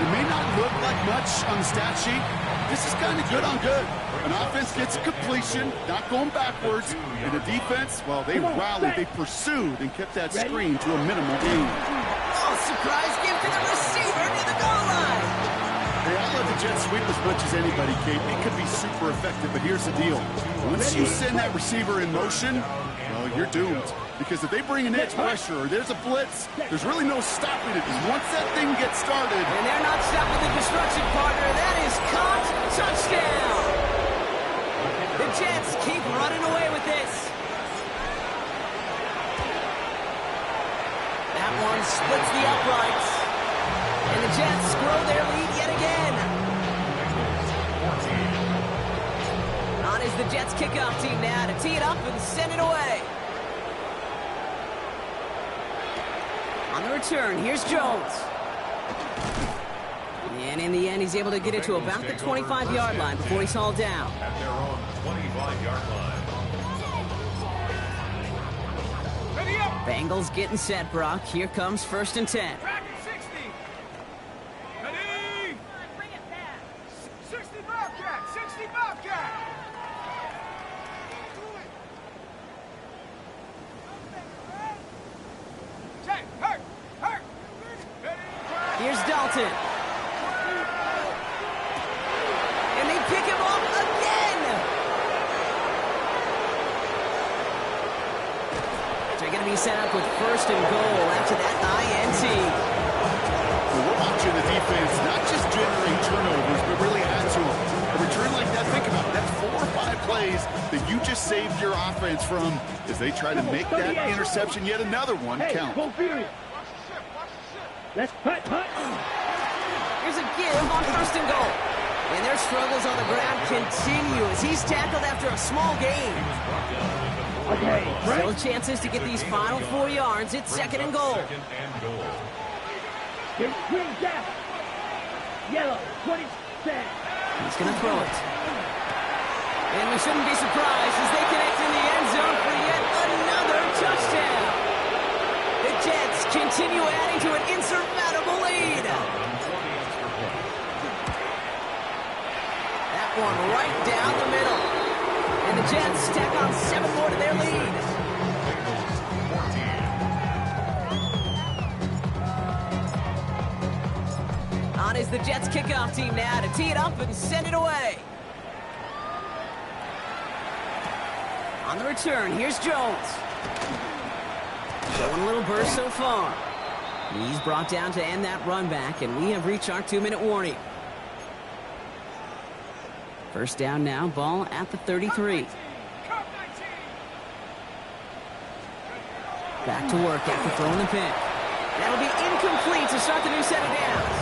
It may not look like much on the stat sheet. This is kind of good on good. An offense gets completion, not going backwards. And the defense, well, they rallied, they pursued, and kept that screen to a minimal gain. Oh, surprise give to the receiver near the goal line. Hey, I'll let the Jets sweep as much as anybody, Kate. It could be super effective, but here's the deal. Once you send that receiver in motion, well, you're doomed. Because if they bring an edge pressure or there's a blitz, there's really no stopping it. Because once that thing gets started... And they're not stopping the destruction, partner. That is caught. Touchdown. The Jets keep running away with this. That one splits the uprights. And the Jets grow their lead yet again. On is the Jets kickoff team now to tee it up and send it away. On the return, here's Jones. And in the end, he's able to get it to about the 25-yard line before he's hauled down. At their own 25-yard line. Ready up. Bengals getting set, Brock. Here comes 1st and 10. Track at 60. Ready. Bring it back. 60 Bobcat. 60 Bobcat. Check. Hurt. Hurt. Here's Dalton. And they pick him off again. They're going to be set up with 1st and goal after that INT. Well, we're watching the defense not just generate turnovers, but really add to them. A return like that, think about it. That's 4 or 5 plays that you just saved your offense from as they try to make that interception, yet another one, count. Let's putt. Here's a give on 1st and goal. And their struggles on the ground continue as he's tackled after a small gain. Okay, Still chances to get these final 4 yards. It's 2nd and goal. Green gap. Yellow, 20 cents. He's going to throw it. And we shouldn't be surprised as they connect in the end zone for yet another touchdown. The Jets continue adding to an insurmountable lead. That one right down the middle. And the Jets tack on 7 more to their lead. On is the Jets kickoff team now to tee it up and send it away. On the return, here's Jones. Showing a little burst so far. He's brought down to end that run back, and we have reached our 2-minute warning. 1st down now, ball at the 33. Back to work after throwing the pick. That'll be incomplete to start the new set of downs.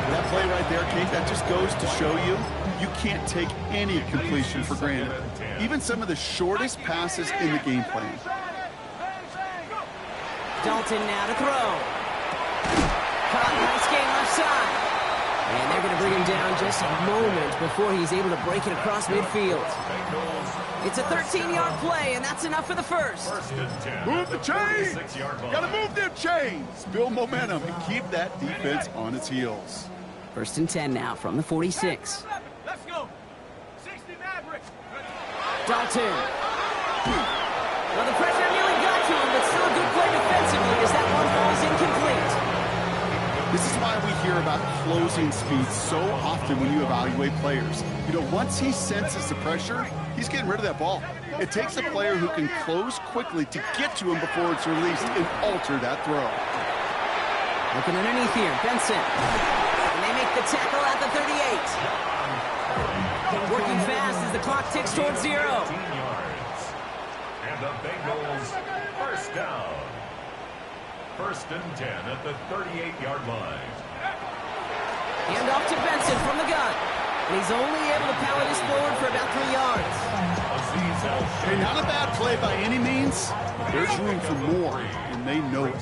That play right there, Kate, that just goes to show you can't take any completion for granted. Even some of the shortest passes in the game plan. Dalton now to throw. Caught nice game left side. And they're going to bring him down just a moment before he's able to break it across midfield. It's a 13-yard play, and that's enough for the first. Move the chains! Gotta move them chains! Build momentum and keep that defense on its heels. 1st and 10 now from the 46. Let's go. 60 Maverick. Dalton. Well, the pressure nearly got to him, but still a good play defensively as that one falls incomplete. This is why we hear about closing speed so often when you evaluate players. You know, once he senses the pressure, he's getting rid of that ball. It takes a player who can close quickly to get to him before it's released and alter that throw. Looking underneath here, Benson. And they make the tackle at the 38. Working fast as the clock ticks towards 0. And the Bengals first down. 1st and 10 at the 38-yard line. Hand off to Benson from the gun. And he's only able to power this forward for about 3 yards. Hey, not a bad play by any means. There's room for more, and they know it.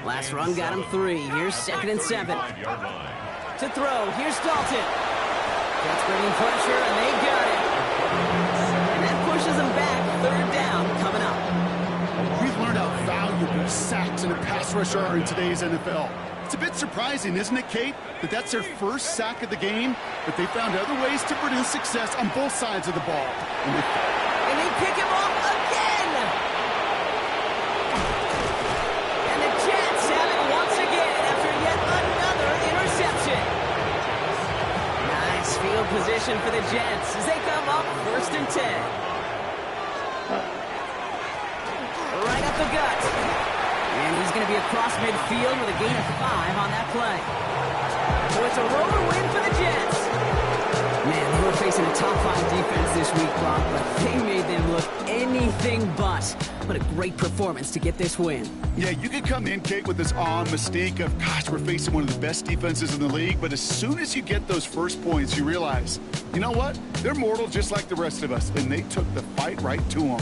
Last run got him 3. Here's 2nd and 7. To throw, here's Dalton. Jets bringing pressure, and they got it. And that pushes them back. 3rd down coming up. We've learned how valuable sacks and a pass rush are in today's NFL. It's a bit surprising, isn't it, Kate, that that's their first sack of the game, but they found other ways to produce success on both sides of the ball. And they pick him off again! And the Jets have it once again after yet another interception. Nice field position for the Jets as they come up 1st and 10. Right up the gut. And he's going to be across midfield with a gain of 5 on that play. So it's a rover win for the Jets. Man, they were facing a top-5 defense this week, Brock, but they made them look anything but. What a great performance to get this win. Yeah, you could come in, Kate, with this awe and mystique of, gosh, we're facing one of the best defenses in the league, but as soon as you get those first points, you realize, you know what? They're mortal just like the rest of us, and they took the fight right to them.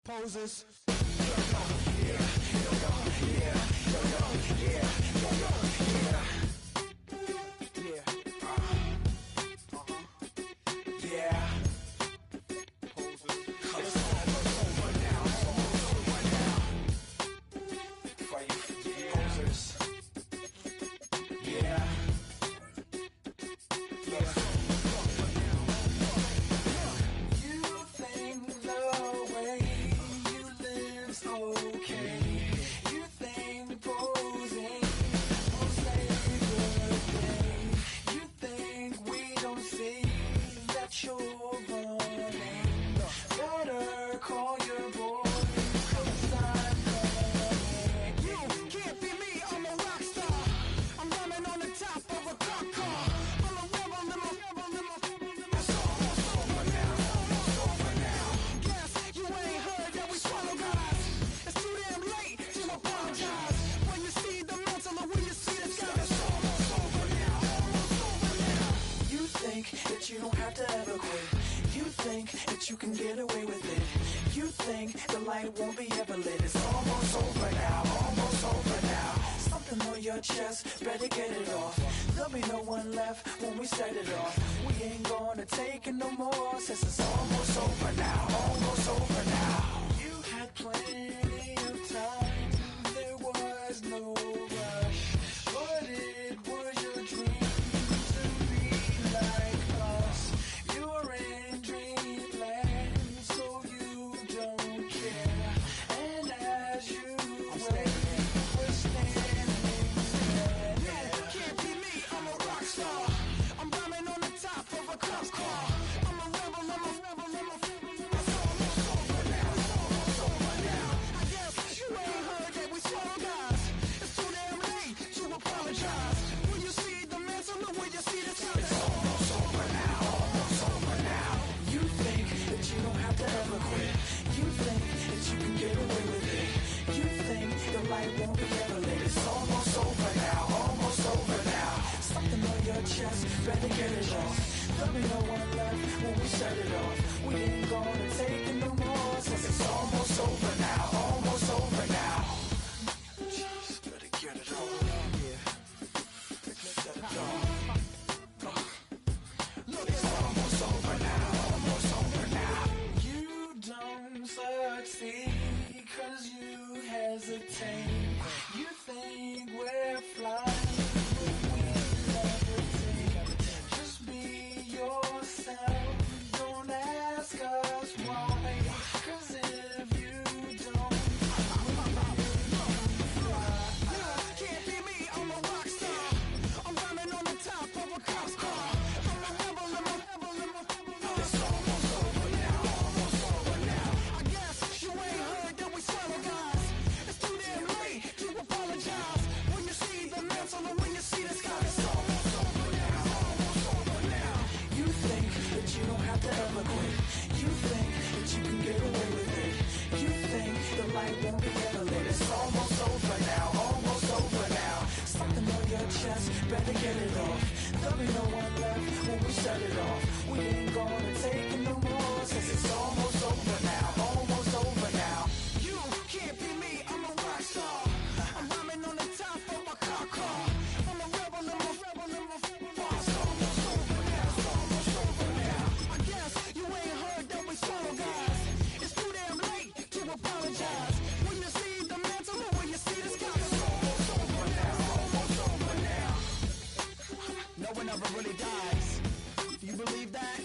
Poses. You can get away with it. You think the light won't be ever lit. It's almost over now, almost over now. Something on your chest, better get it off. There'll be no one left when we set it off. We ain't gonna take it no more, since it's almost over now, almost over now. You had plenty of time, there was no rush, but it was your dream to be like us. You're in dreamland, so you don't care. And as you wait, we're standing there. No, can't be me, I'm a rock star. I'm rhyming on the top of a cop car. I'm a rebel, I'm a rebel, I'm a rebel. It's almost over now, almost over now. I guess you ain't heard that we swallow guys. It's too damn late to apologize. When you see the mantle, look when you see the sun. It's almost over now, almost over now. You think that you don't have to ever quit. You think that you can get away with it. You think the light won't be ever lit. It's almost over now, almost over now. Something on your chest, better get it off. There'll be no one left when we shut it off. We ain't gonna take it no more, since it's almost over now, almost over now. Just better get it on, yeah. Shut it off. Look, it's almost over now, almost over now. You don't succeed 'cause you hesitate. You think we're flying, but we levitate. Just be yourself, don't ask us why. 'Cause if you don't, can't be me, I'm a rock star. I'm running on the top of a cop's car. I'm a rebel, I'm a rebel, I'm a rebel. It's almost over now, almost over now. I guess you ain't heard that we swallow guys. It's too damn late to apologize. When you see the mantle and when you see the sky, it's almost over now, almost over now. You think that you don't have to ever quit. You think that you can get away with it. You think the light won't be ever lit. It's almost over now, almost over now. Something on your chest, better get it off. There'll be no one left when we shut it off. We ain't gonna take it no more, since it's almost over now, almost over now. You can't be me, I'm a rock star. I'm rhyming on the top of my car. I'm a rebel, I'm a rebel, I'm a rebel. It's almost over now, it's almost over now. I guess you ain't heard that we swallow guys. It's too damn late to apologize. When you see the mantle or when you see the sky, it's almost over now, almost over now. No one ever really dies. Do you believe that?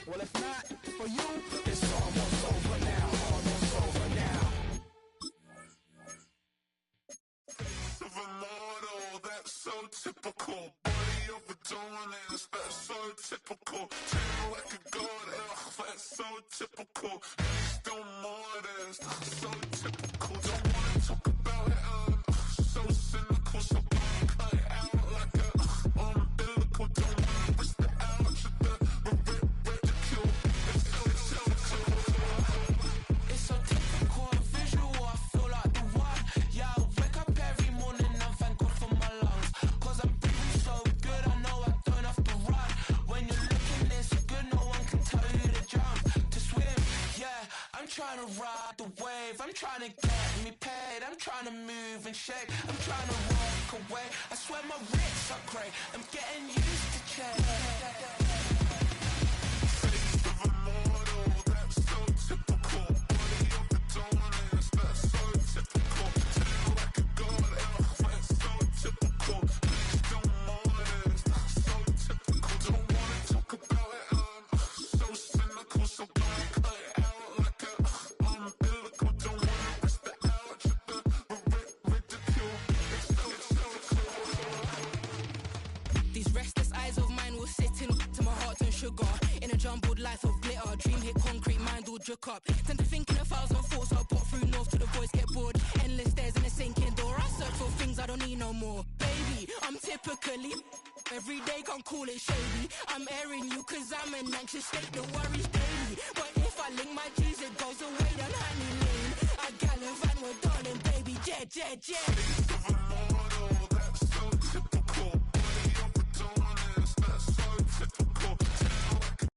Well, if not, for you, it's almost over now, almost over now. Of a model, that's so typical. Body of a dominance, that's so typical. Tail like a god, that's so typical. Still modest, so typical. Don't wanna talk about it, so cynical. So cut it out like a umbilical. Don't wanna risk the ouch of the ridicule. It's so typical. It's so typical and visual, I feel like the one. Yeah, I wake up every morning and thank God for my lungs. 'Cause I'm breathing so good, I know I don't have to run. When you're looking this good, no one can tell you to jump, to swim. Yeah, I'm trying to ride the wave, I'm trying to get me paid. I'm trying to move and shake, I'm trying to walk away. I swear my writs are great, I'm getting used to change. Face of a model, that's so typical. Body of a dominance, that's so typical. Tail like a god, that's so typical. Still modest, so typical. Don't wanna talk about it, so cynical. So cut it out like a umbilical. Don't wanna risk the ouch of the ridicule. It's so typical. These restless eyes of mine will sit in to my heart and sugar. In a jumbled life of glitter, dream hit concrete, mind all jerk up. Tend to think in 1,000 thoughts, I'll pop through north till the boys get bored. Endless stairs in a sinking door, I search for things I don't need no more. Baby, I'm typically every day, can't call it shady. I'm airing you 'cause I'm an anxious state, the worries daily. But if I link my G's, it goes away down honey lane. I gallivant, we're darling, baby, jet. Face of a model, that's so typical. Body of a dominance, that's so typical. Tail like a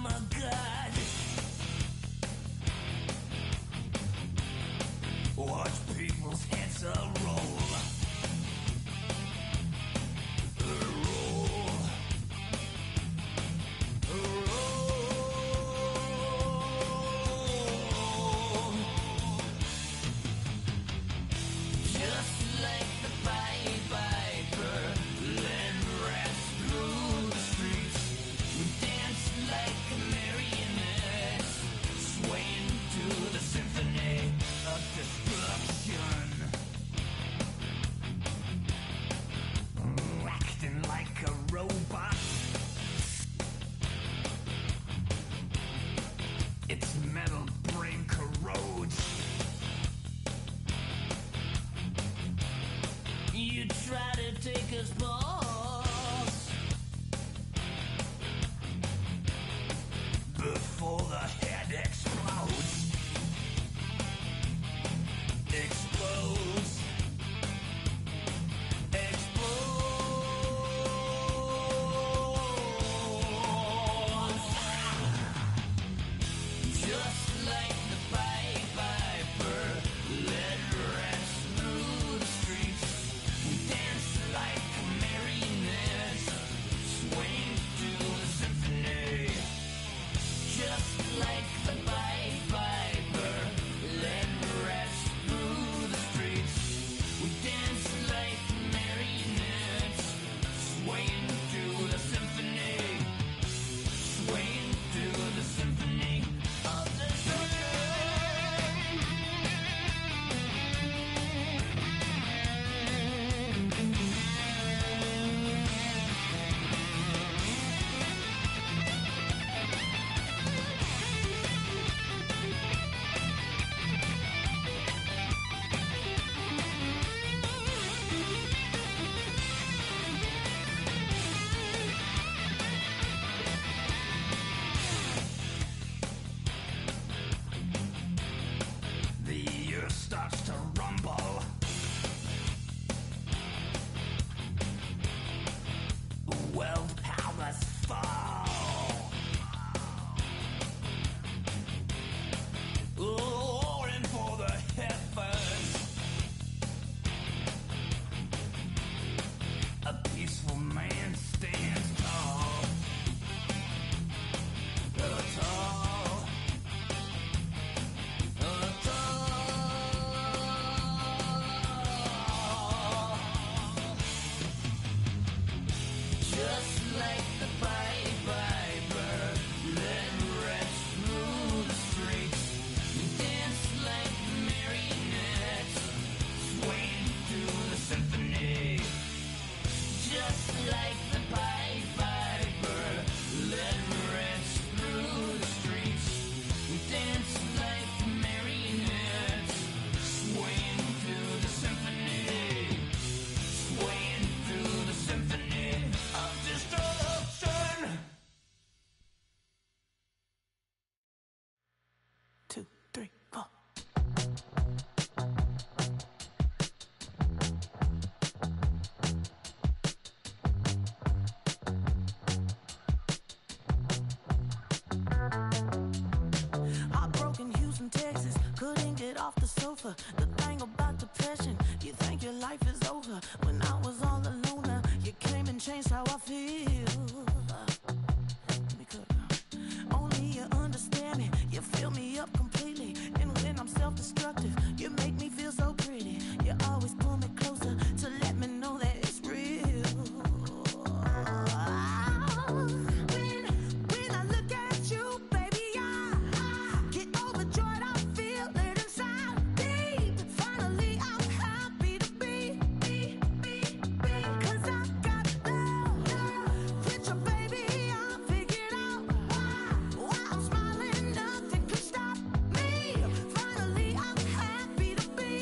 my God. Watch people's heads roll. Before the head explodes. Explodes. Explodes. Just like the Pied Piper, led rats through the streets. Dance like marionettes, swing to the symphony. Just like the Pied Piper, led rats through the streets. We dance like marionettes, swaying to the symphony, swaying to the symphony of the earth starts to rumble. World powers fall. Roaring for the heavens. A peaceful man stands tall. Tall. Just like the Pied Piper, led rats through the streets. Dance like marionettes, swaying to the symphony. Just like the Pied Piper, led rats through the streets. Dance like marionettes, swaying to the symphony, swaying to the symphony of destruction. 2, 3, 4. Heartbroken Houston, Texas, couldn't get off the sofa. The thing about depression, you think your life is over. When I was all alone, you came and changed how I feel. Let me cut it down. Only you understand me, you fill me up completely. And when I'm self-destructive, you make me feel so pretty. You always pull me closer to let me know that it's real. When I look at you, baby, I get overjoyed. I feel it inside me. Finally, I'm happy to be. 'Cause I got love with your baby. I figured out why I'm smiling. Nothing could stop me. Finally, I'm happy to be.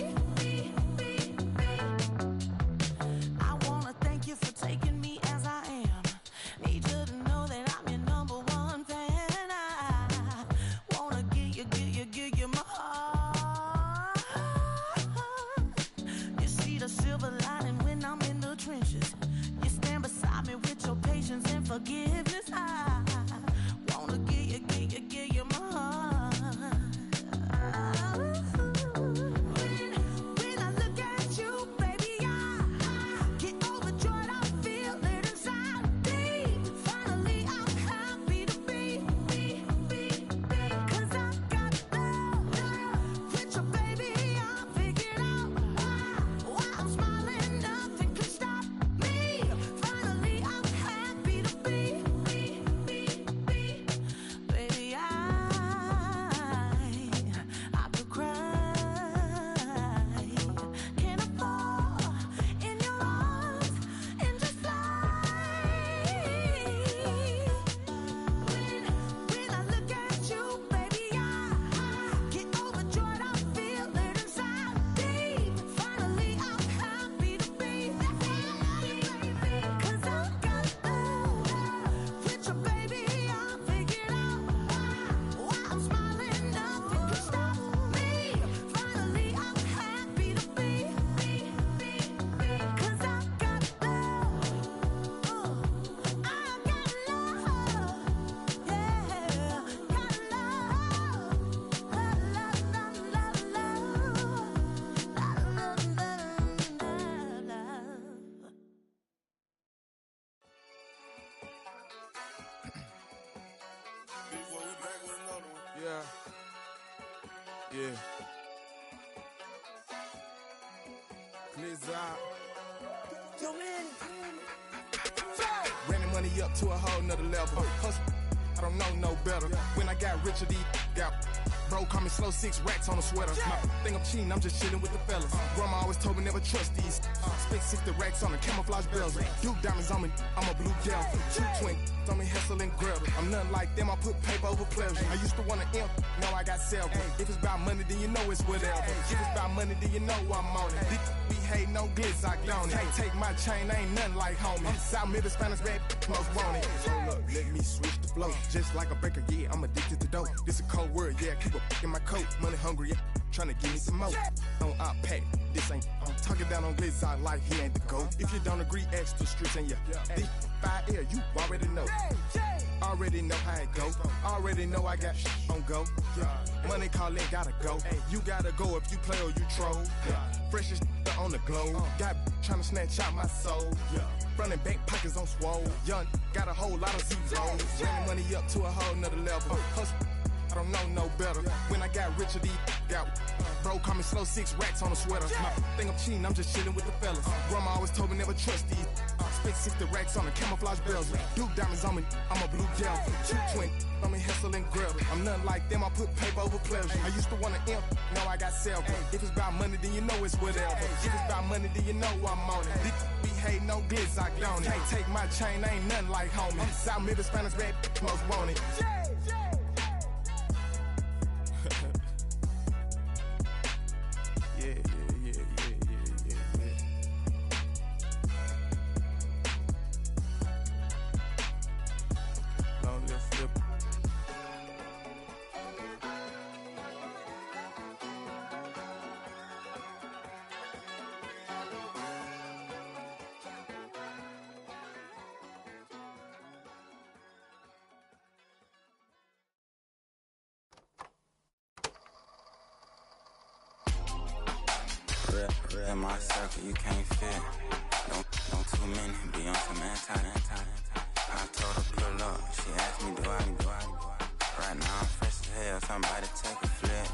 Yeah. Blizzard. Ran the money up to a whole nother level. Hustle, I don't know no better. When I got richer, these got bro, call me slow, 6 racks on a sweater. My think I'm cheating, I'm just chilling with the fellas. Grandma always told me never trust these. Spent 60 racks on the camouflage bells. Duke diamonds on me, I'm a blue devil. 2 twin on me, Hessel and Gretel. I'm nothing like them, I put paper over pleasure. I used to want to imp, now I got several. If it's about money, then you know it's whatever. If it's about money, then you know I'm on it. These be hating no glitz, I don't it. Can't take my chain, I ain't nothing like homie. South Middle Spanish bad, most want it. Hold up, let me switch the flow. Just like a baker, yeah, I'm addicted to dope. This a cold word, yeah, keep a in my coat. Money hungry, yeah, trying to give me some more. On our pack, this ain't. I'm talking down on Blizzard like he ain't the GOAT. If you don't agree, ask the streets and this 5 air, you already know. Already know how it go. Already know I got on go. Money calling, gotta go. You gotta go if you play or you troll. Freshest on the globe. Got trying to snatch out my soul. Running back pockets on swole. Young, got a whole lot of zeros. Running money up to a whole nother level. Hustle, I don't know no better. When I got richer, these got bro, call me slow, 6 racks on a sweater. My think I'm cheating, I'm just chilling with the fellas. Grandma always told me never trust these. Spent 60 racks on the camouflage bells. Duke diamonds on me, I'm a blue devil. 2 twin on me, Hessel and Gretel. I'm nothing like them, I put paper over pleasure. I used to want to imp, now I got several. If it's about money, then you know it's whatever. If it's about money, then you know I'm on it. These be hating no glitz, I don't it. Can't take my chain, I ain't nothing like homie. South Middle Spanish bad, most want it. In my circle, you can't fit. Don't too many be on some anti. I told her pull up. She asked me do I. Right now I'm fresh as hell. Somebody take a flip.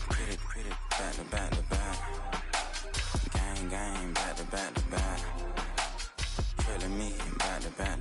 Pretty, back to back. Gang, back to back. Trailing me, back to back.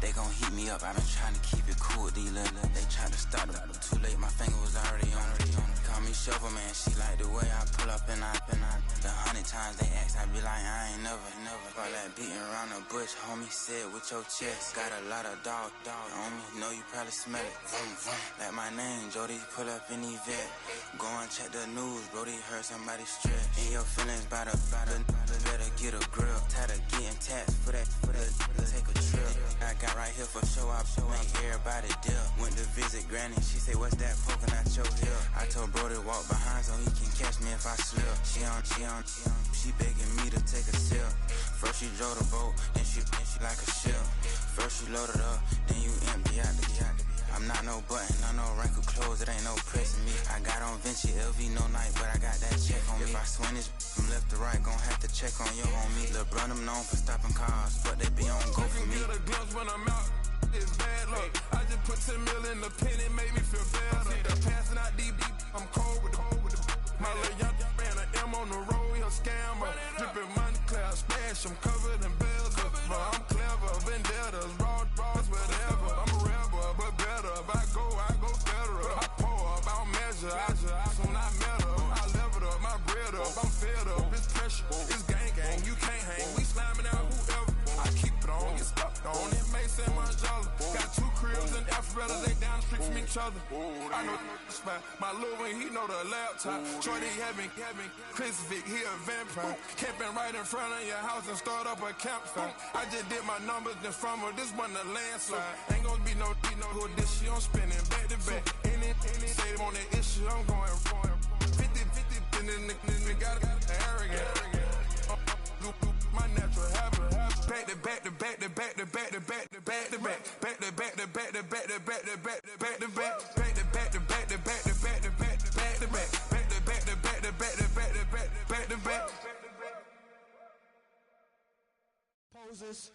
They gon' heat me up, I been trying to keep it cool, these little. They tried to stop it, too late, my finger was already on it. Call me Shovel Man, she like the way I pull up and I. The 100 times they ask, I be like, I ain't never. All that beating around the bush, homie said with your chest. Got a lot of dog on me, know you probably smell it. Like my name, Jody, pull up in the vet. Go and check the news, Brody heard somebody stress. In your feelings by the better get a grip. Tired of getting taxed for that, take a trip. I got right here for show up, make everybody dip. Went to visit Granny, she say, what's that poking out your hip? I told Brody walk behind so he can catch me if I slip. She begging me to take a sip. First she drove the boat, then she like a ship. First you load it up, then you empty out the I'm not no button, no wrinkled clothes, it ain't no pressing me. I got on Vinci, LV, no night, but I got that check on me. If I swing this from left to right, gon' have to check on your homie. Lil' bro, them known for stopping cars, but they be on go for me. Get a glimpse when I'm out, it's bad luck. I just put 10 mil in the pen, it made me feel better. Passing out deep, I'm cold with the my little young man, an M on the road, he a scammer. Drippin' money, clear, splash, I'm covered in bells. But I'm clever, vendettas, raw, whatever. I'm a rebel, but better. If I go federal. I pour up, I don't measure. I soon I met her. I leveled up, my bread up, I'm fed up. It's pressure, it's gang, you can't hang. We slamming out whoever. I keep it on, you stuck on it. Mason, Manjala. Got 2 cribs in Alpharetta, they down the street from each other. I know the spot. My little one, he know the laptop. Shorty having Chris Vick, he a vampire. Camping right in front of your house and start up a campfire. I just did my numbers then from her, this wasn't a landslide. Ain't gonna be no who this shit, I'm spinning back to back. Any save on that issue, I'm going 50, and then the nigga got arrogant. My natural habit. Back to back to back to back to back to back to back to back. Back to back to back to back to back to back to back to back. Back to back to back to back to back to back to back to back. Back to back to back to back to back to back to back. Poses.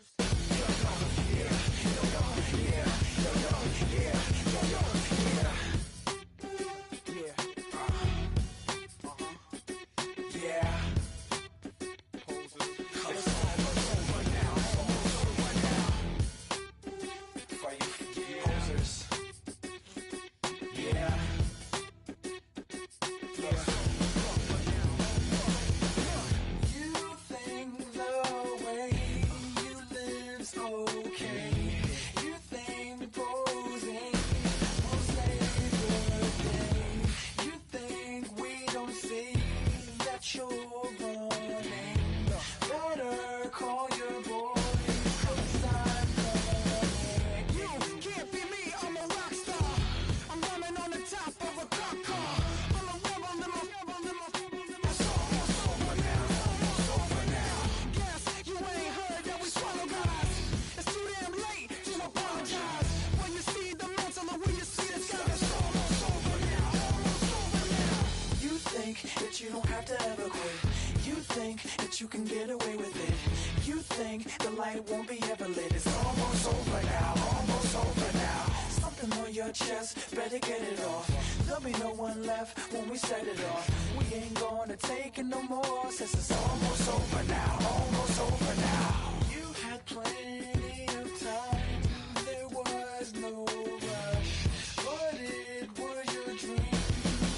You don't have to ever quit. You think that you can get away with it. You think the light won't be ever lit. It's almost over now, almost over now. Something on your chest, better get it off. There'll be no one left when we set it off. We ain't gonna take it no more, since it's almost over now, almost over now. You had plenty of time, there was no rush, but it was your dream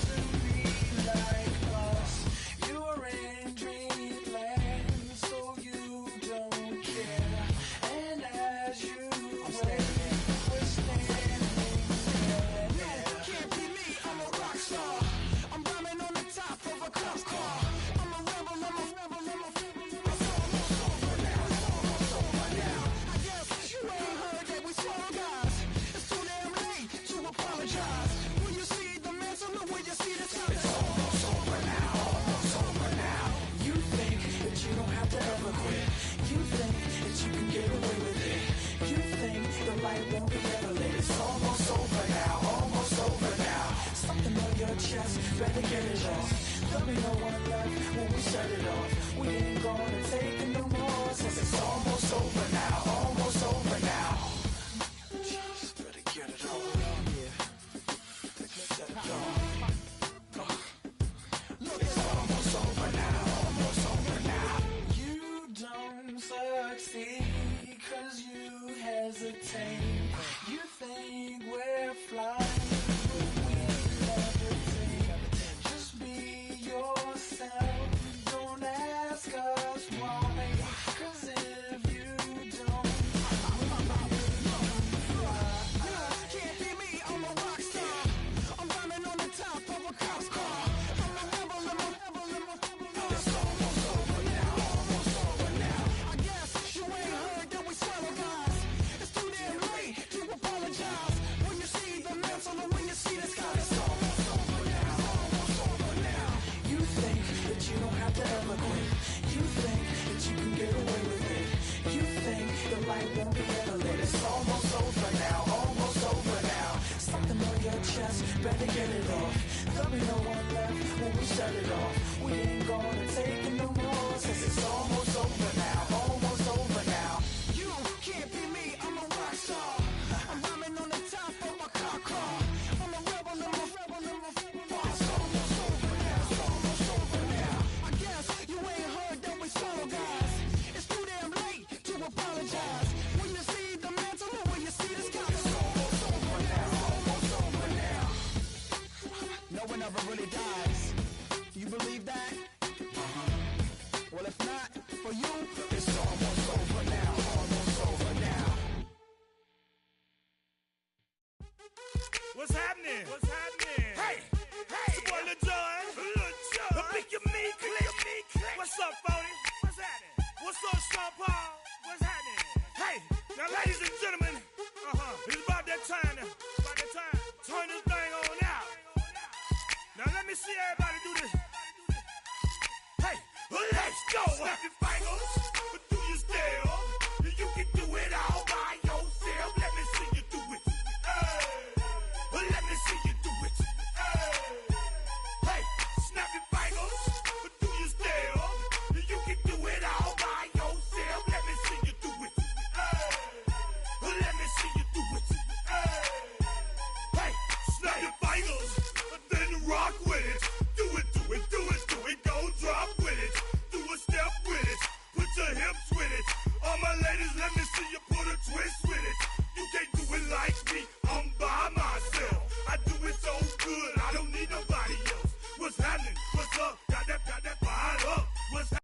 to be like us. You're in dreamland, so you don't care. And as you wait, we're standing there. No, can't be me, I'm a rock star. I'm rhyming on the top of a cop car. I'm a rebel, I'm a rebel, I'm a rebel. It's almost over now, it's almost over now. I guess you ain't heard that we swallow guys. It's too damn late to apologize. When you see the mantle, look when you see the sun. It's almost over now, almost over now. You think that you don't have to ever quit. You think that you can get away with it. You think the light won't be ever lit. It's almost over now, almost over now. Something on your chest, better get it off. There'll be no one left when we shut it off. We ain't gonna take it no more, since it's almost over now, almost over now. Just better get it off. Yeah, set it off. Look, it's almost over now, almost over now. You don't succeed 'cause you hesitate. You think we're flying, but we levitate. Just be yourself, don't ask us why. 'Cause if you don't, we will fly. Can't be me, I'm a rock star. I'm rhyming on the top of a cop's car. I'm a rebel, I'm a rebel, I'm a rebel. It's almost over now, almost over now. I guess you ain't heard that we swallow guys. It's too damn late to apologize. When you see the mantle and when you see the sky, it's almost over now, almost over now. You think that you don't have to ever quit. You think that you can get away with it. You think the light won't be ever lit. It's almost over now, almost over now. Something on your chest, better get it off. There'll be no one left when we shut it off. We ain't gonna take it no more, since it's almost over now, almost over now. You can't be me, I'm a rock star. I'm rhyming on the top of my car. I'm a rebel, I'm a rebel, I'm a rebel. It's almost over now, it's almost over now. I guess you ain't heard that we swallow guys. It's too damn late to apologize. When you see the mantle or when you see the sky, it's almost over now, almost over now. No one ever really dies. You believe that? Well, if not, for you, it's almost over now, almost over now. What's happening? What's happening? Hey, hey, it's your boy Lil Jon. Lil Jon. The Pick Your Me Click. What's up, Phony? What's happening? What's up, Sean Paul? What's happening? Hey, now, ladies and gentlemen, it's about that time now. About that time. Turn this thing on out. Now let me see everybody do this. Hey, let's go. Snap your fingers. fingers? Or do you still? You can do it all by yourself. Let me see you do it. Hey. Let me see you do it. Hey, snap your fingers. Or do you still? You can do it all by yourself. Let me see you do it. Let me see you do it. Hey, snap your fingers. Then rock with it. Do it, do it, do it, do it. Go drop with it. Do a step with it. Put your hips with it. All my ladies, let me see you put a twist with it. You can't do it like me. I'm by myself. I do it so good. I don't need nobody else. What's happening? What's up? Got that fired up. What's happening?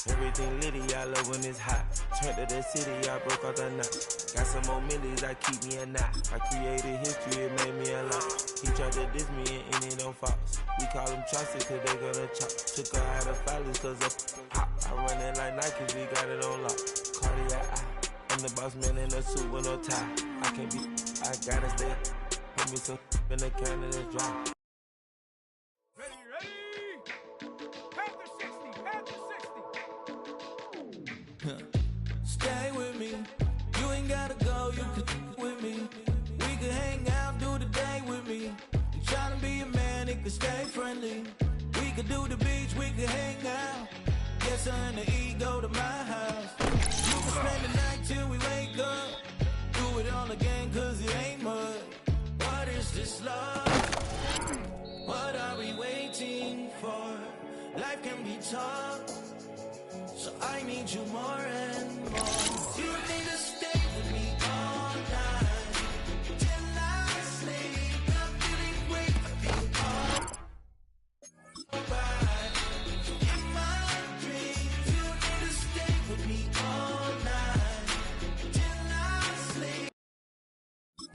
Everything litty, I love when it's hot. Turned to the city, I broke out the knot. Got some more millies, I keep me a knot. I created history, it made me a lot. He tried to diss me and it on Fox. We call them chopsticks cause they gonna chop. Took her out of filers cause of pop. I run it like Nike, we got it on lock. Cardiac eye. I'm the boss man in a suit with no tie. I can't be, I gotta stay. Put me some in the can of the dry. Ready? Panther 60, Panther 60. Stay with me. You ain't gotta go, you can with me. We could hang out, do the day with me. You tryna be a man, it could stay friendly. We could do the beach, we could hang out. Yes, her and the E go to my house. You can spend the night till we wake up. Do it all again, cause it ain't mud. What is this love? What are we waiting for? Life can be tough, so I need you more and more. You need to stay with me all night till I sleep. I'm feeling great, I feel alright. In my dreams, you need to stay with me all night till I sleep.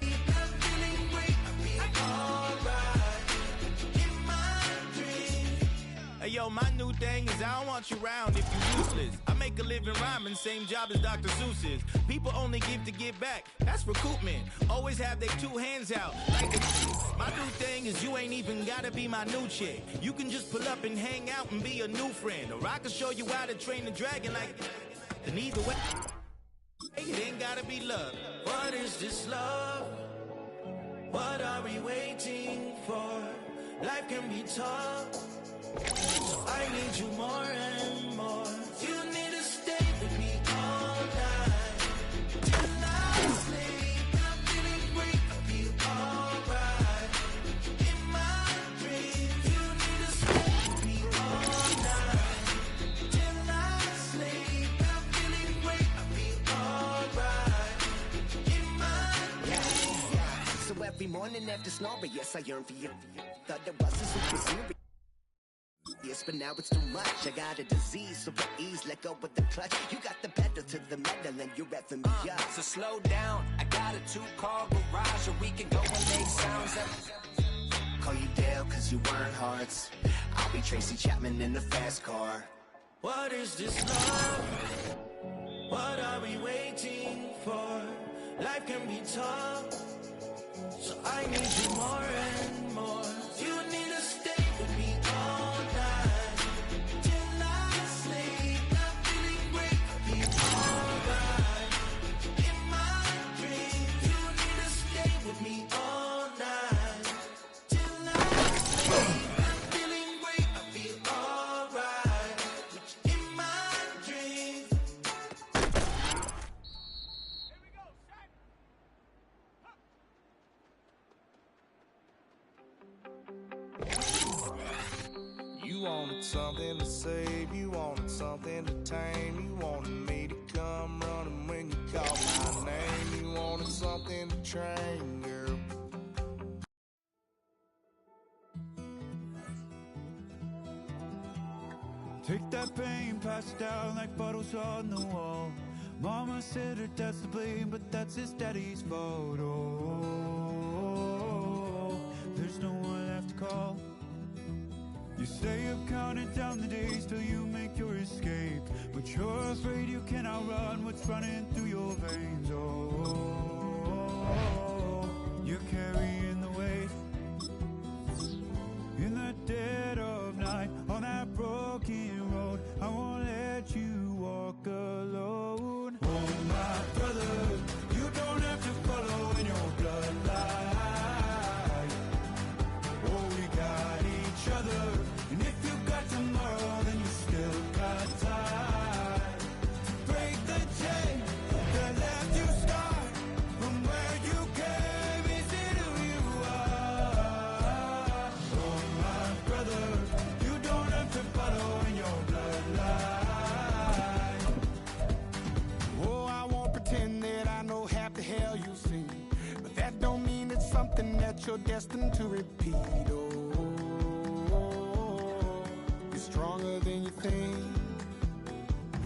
I'm feeling great, I feel alright. In my dreams. Hey yo, my new thing is I don't want you around if you useless. I make a living rhyming, same job as Dr. Seuss's. People only give to give back, that's recoupment. Always have their two hands out. Like my new thing is you ain't even gotta be my new chick. You can just pull up and hang out and be a new friend. Or I can show you how to train the dragon like. And either way, it ain't gotta be love. What is this love? What are we waiting for? Life can be tough, so I need you more and more. You need to stay with me all night till I sleep. I'm feeling great, I feel alright. In my dreams, you need to stay with me all night till I sleep. I'm feeling great, I feel alright. In my dreams. So every morning after snoring, yes, I yearn for you. Thought that wasn't super serious. Yes, but now it's too much. I got a disease, so with ease, let go with the clutch. You got the pedal to the metal and you're revving me up. So slow down, I got a 2-car garage, or we can go and make sounds up. Call you Dale, cause you weren't hearts. I'll be Tracy Chapman in the fast car. What is this love? What are we waiting for? Life can be tough, so I need you more and more. You need to You wanted something to save, you wanted something to tame. You wanted me to come running when you called my name. You wanted something to train, girl. Take that pain, pass it down like bottles on the wall. Mama said her dad's to blame, but that's his daddy's fault. Oh, there's no one left to call. You stay up counting down the days till you make your escape, but you're afraid you can outrun what's running through your veins. Oh, you're carrying the weight in the dead of night on that broken road. I won't let you walk alone. Oh, my brother, you don't have to follow in your bloodline. Oh, we got each other, and if you got tomorrow, then you still got time to break the chain that left you scarred from where you came. Is it who you are? Oh, my brother, you don't have to follow in your bloodline. Oh, I won't pretend that I know half the hell you've seen, but that don't mean it's something that you're destined to repeat. Oh, you're stronger than you think.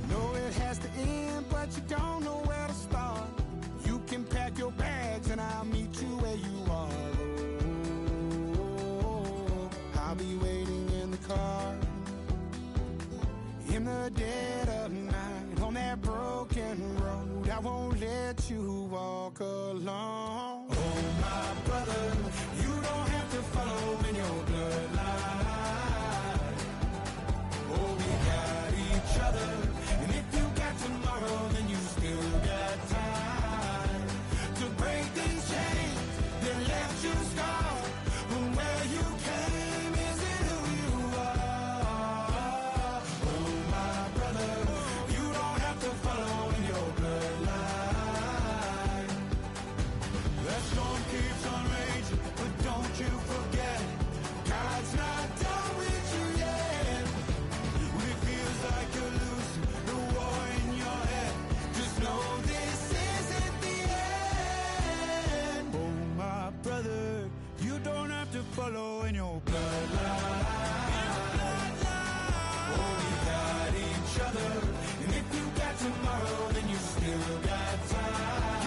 You know it has to end, but you don't know where to start. You can pack your bags and I'll meet you where you are. Oh, I'll be waiting in the car in the dead of night on that broken road. I won't let you walk alone. Oh, my brother, you don't have to follow in your bloodline. Oh, we got each other, and if you got tomorrow, then you still got time to break these chains that left you scarred from where you came. Is it who you are? Oh, my brother, you don't have to follow in your bloodline. That storm keeps on raging, but don't you forget, God's not done with you yet. when it feels like you're losing the war in your head, Just know this isn't the end. oh, my brother, you don't have to follow in your bloodline. Oh, we got each other, and if you got tomorrow, then you still got time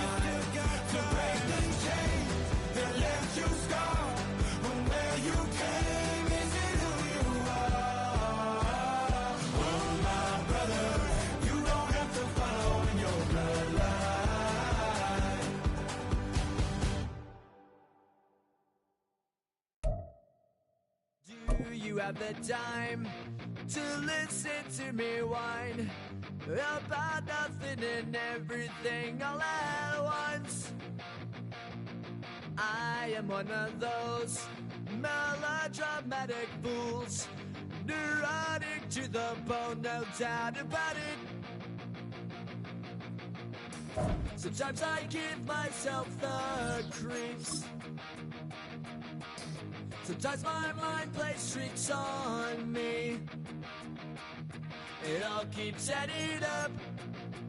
to break these chains that left you scarred from where you came. Is it who you are? Oh, my brother, you don't have to follow in your bloodline. Do you have the time to listen to me whine about nothing and everything all at once? I am one of those melodramatic fools, neurotic to the bone, no doubt about it. Sometimes I give myself the creeps. Sometimes my mind plays tricks on me. It all keeps adding up.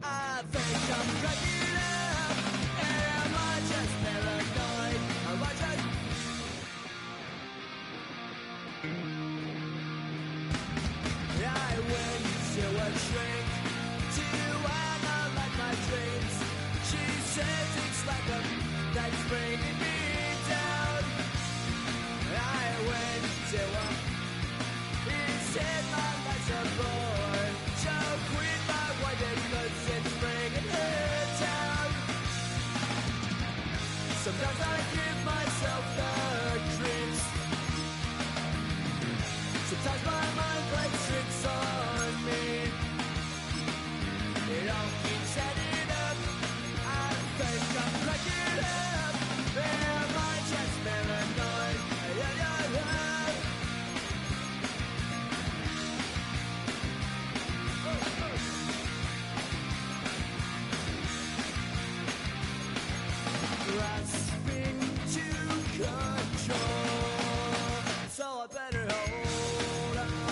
I think I'm cracking up. Am I just paranoid? Am I just... I went to a shrink to analyze my dreams. She says it's like a that's bringing me down. I went to a he said my life's a bore. So quit my wife because it's bringing her down. Sometimes I give myself the creeps. Sometimes my mind plays tricks on me. It all keeps adding up. I think I'm cracking up. Am I just paranoid? Yeah, yeah, yeah. Grasping to control, so I better hold on.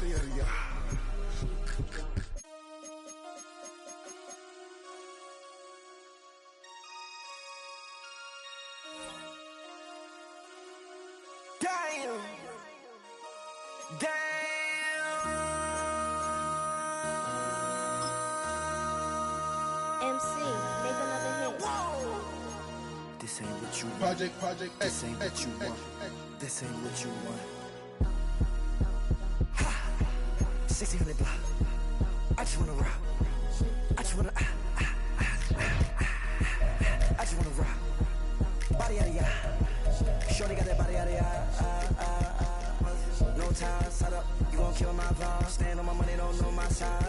Body out of ya. Damn. MC, make another hit. This ain't what you want. Project. This ain't what you want. This ain't what you want. 1600 block. I just wanna rock. I just wanna I just wanna rock. Body out of ya. Shorty got that body out of ya. No time, set up. You gon' kill my vibe. Stand on my money, don't know my size.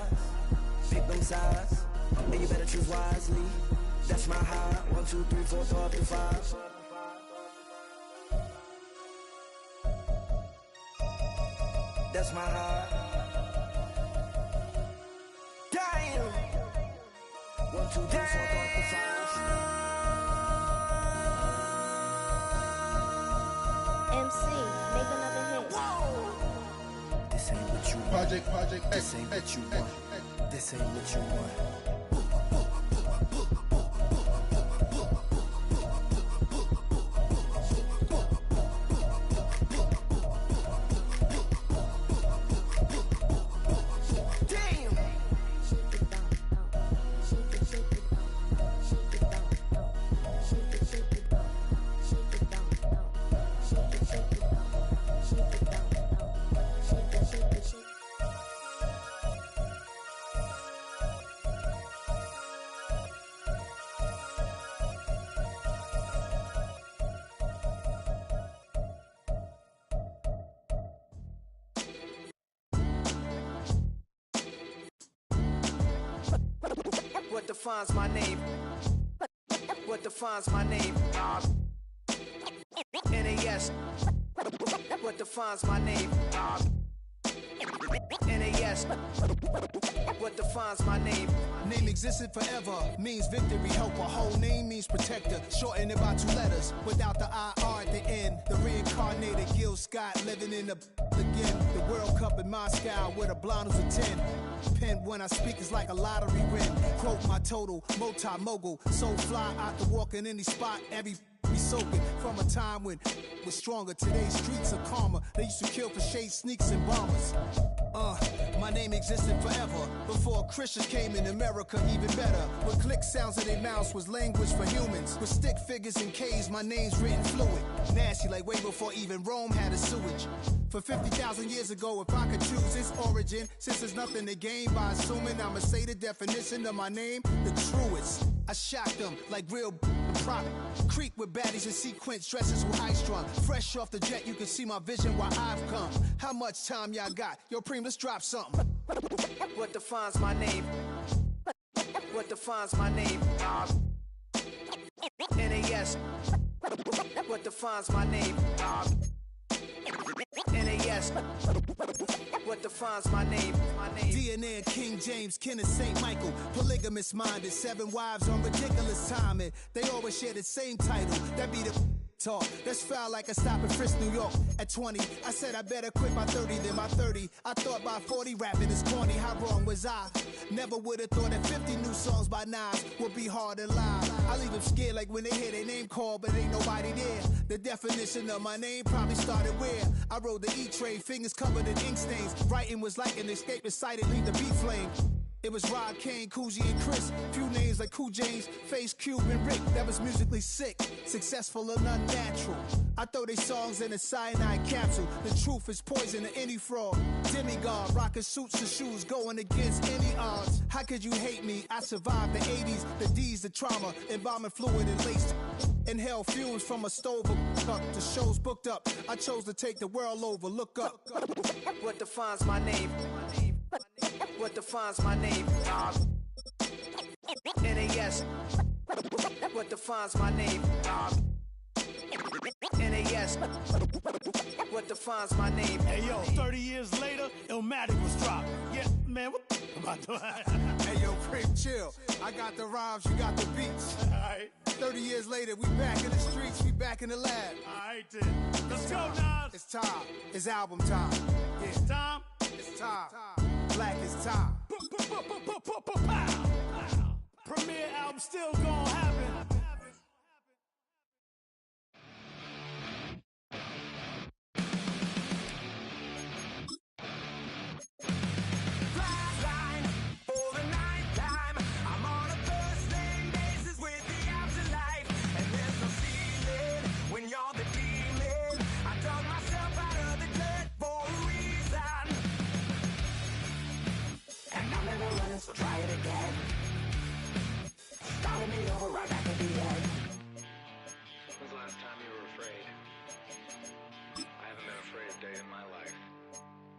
Pick them sides, and you better choose wisely. That's my high. 1, 2, 3, 4, 4, 5. That's my high. Damn. 1, 2, 3, 4, 5. MC, make another hit. This ain't what you want. Project. This ain't what you want. This ain't what you want. What defines my name? What defines my name? NAS. What defines my name? NAS. What defines my name? Name existed forever, means victory, helper. Whole name means protector, shorten it by 2 letters, without the IR at the end. The reincarnated Gil Scott, living in the again. The World Cup in Moscow, with a blonde who's a 10. Pen when I speak is like a lottery win. Quote my total, multi-mogul. So fly out to walk in any spot, every be soaking from a time when was stronger. Today's streets are calmer. They used to kill for shade sneaks and bombers. My name existed forever. Before Christians came in America, even better. With click sounds in their mouths was language for humans. With stick figures and K's, my name's written fluid. Nasty like way before even Rome had a sewage. For 50,000 years ago, if I could choose its origin, since there's nothing to gain by assuming, I'ma say the definition of my name, the truest. I shocked them like real prop. Creep with baddies in sequence, dresses with high strung. Fresh off the jet, you can see my vision where I've come. How much time y'all got? Yo, Preem, let's drop something. What defines my name? What defines my name? NAS. What defines my name? NAS. What defines my name? DNA and King James, kin of St. Michael. Polygamous minded, 7 wives on ridiculous timing. They always share the same title. That be the talk. That's foul like a stop in Frisk, New York. At 20, I said I better quit by 30 than by 30. I thought by 40 rapping is corny. How wrong was I? Never would have thought that 50 new songs by Nas would be hard to lie. I leave them scared like when they hear their name called, but ain't nobody there. The definition of my name probably started where I rode the E-Train, fingers covered in ink stains. Writing was like an escape recited, leave the beat flame. It was Rod Kane, Coogee, and Chris. Few names like Cool James, Face, Cube, and Rick. That was musically sick, successful and unnatural. I throw they songs in a cyanide capsule. The truth is poison to any fraud. Demigod, rocking suits and shoes, going against any odds. How could you hate me? I survived the 80s, the D's, the trauma, embalming fluid and laced. Inhale fumes from a stove up. The show's booked up. I chose to take the world over. Look up. What defines my name? What defines my name? NAS. What defines my name? NAS. What defines my name? Hey yo, 30 years later, Illmatic was dropped. Yeah, man, what am I doing? Hey yo, Preem, chill. I got the rhymes, you got the beats. Alright. 30 years later, we back in the streets, we back in the lab. Alright then. Let's go, Nas. It's time. It's album time. Yeah. Time. It's Black is top. Premiere album still gonna happen. Flatline for the ninth time. I'm on a first name basis with the afterlife, and there's no ceiling when you're the demon. I dug myself out of the dirt for a reason, and I'm never running, so try it again. Starting me over right back at the end. When's the last time you were afraid? I haven't been afraid a day in my life.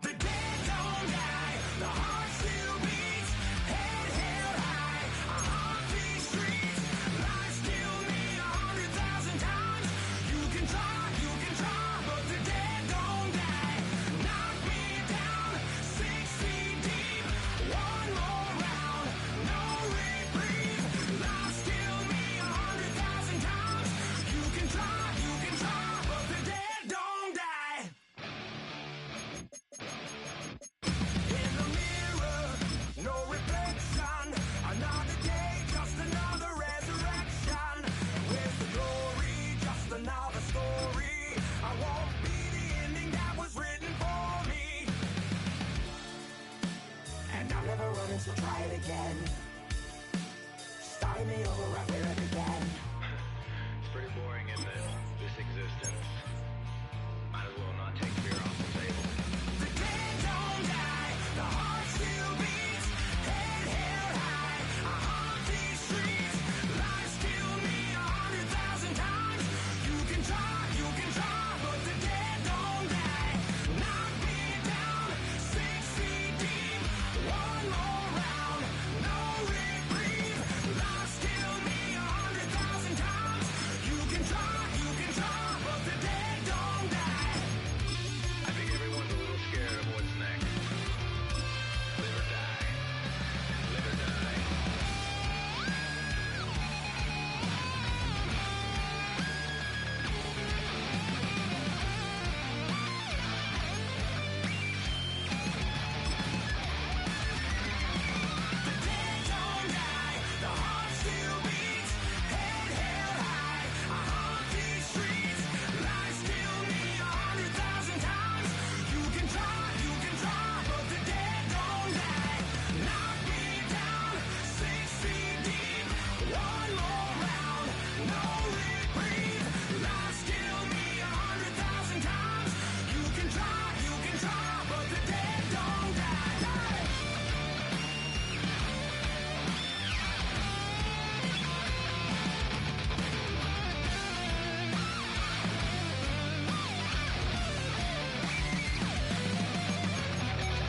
The dead don't die, the heart still beats, head held high, I haunt these streets, lies kill me 100,000 times, you can try, but the dead don't die, knock me down, 6 feet deep, one more round, no reprieve, lies kill me 100,000 times, you can try, but the dead don't die. In the mirror, no reflection. Another day, just another resurrection. Where's the glory? Just another story. I won't be the ending that was written for me. And I'm never running, so try it again. Starting me over right where it began. It's pretty boring, isn't it? This existence. Might as well not take fear off the table. The dead don't die, the heart still beats, head held high, I haunt these streets, lies kill me 100,000 times, you can try, but the dead don't die, knock me down, 6 feet deep, one more round, no reprieve, lies kill me 100,000 times, you can try, but the dead don't die. I think everyone's a little scared of what's next. Live or die. Live or die. The dead don't die, the heart still beats, head held high, I haunt these streets, lies kill me 100,000 times, you can try, but the dead don't die, knock me down, 6 feet deep, one more round, no reprieve, lies kill me 100,000 times, you can try, but the dead don't die.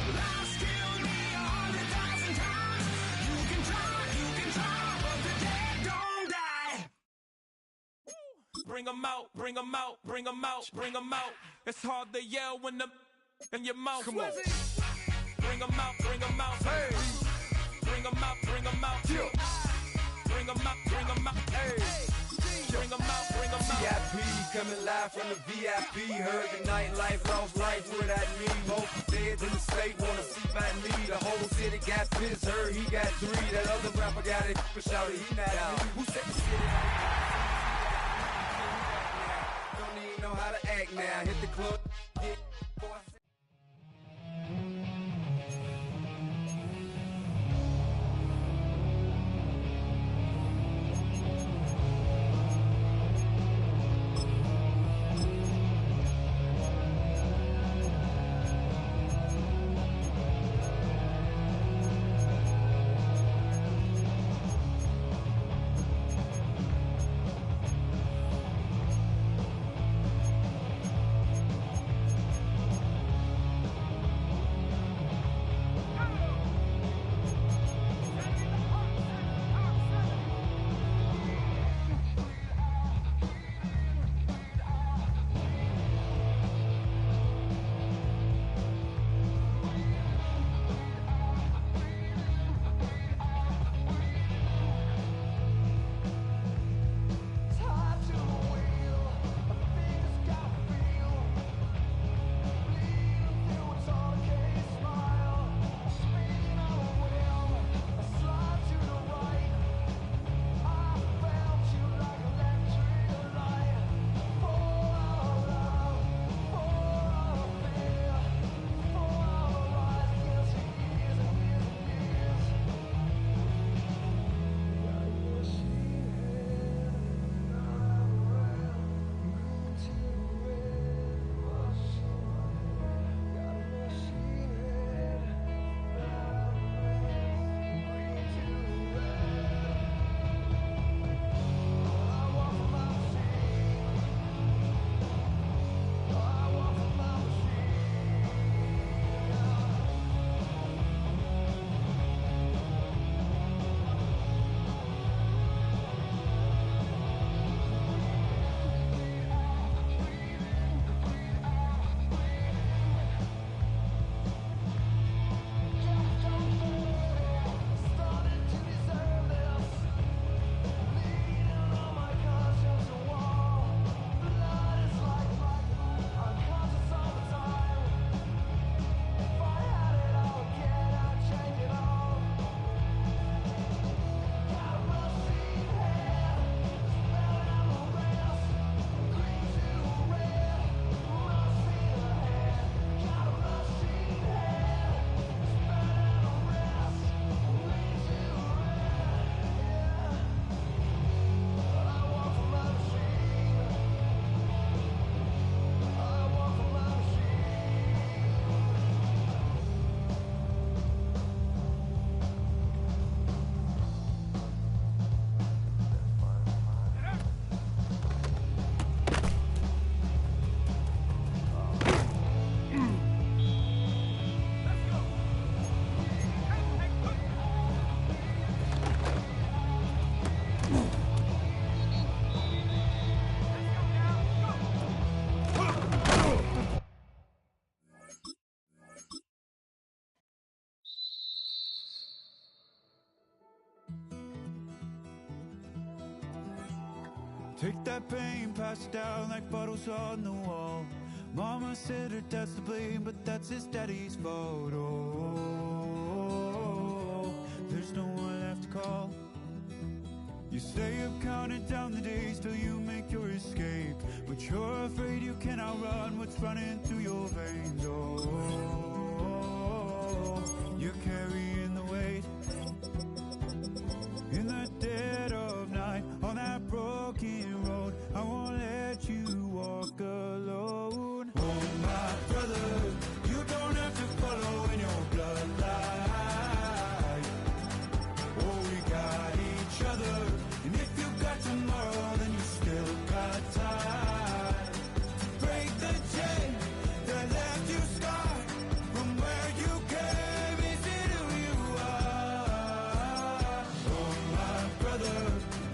Lies kill me 100,000 times. You can try, but the dead don't die. Bring 'em out, bring 'em out, bring 'em out, bring 'em out. It's hard to yell when the in your mouth. Come on. Bring 'em out, bring 'em out. Hey. Bring 'em out, bring 'em out. Yeah. Bring 'em out, bring 'em out. Hey. Bring 'em out, bring 'em out. VIP coming live from the VIP. Heard the nightlife, lost life without me. Most feds in the state wanna see my knee. The whole city got pissed, heard he got 3. That other rapper got it, but shouted he not out. Who said the city? Don't even know how to act now. Hit the club. Hit. Take that pain, pass it down like bottles on the wall. Mama said her dad's to blame, but that's his daddy's fault. Oh, there's no one left to call. You stay up counting down the days till you make your escape, but you're afraid you can outrun what's running through your veins. Oh, you're carrying the weight in the dead of night on that broken road. I won't let you walk alone. Oh, my brother, you don't have to follow in your bloodline. Oh, we got each other, and if you got tomorrow, then you still got time to break the chain that left you scarred from where you came. Is it who you are? Oh, my brother,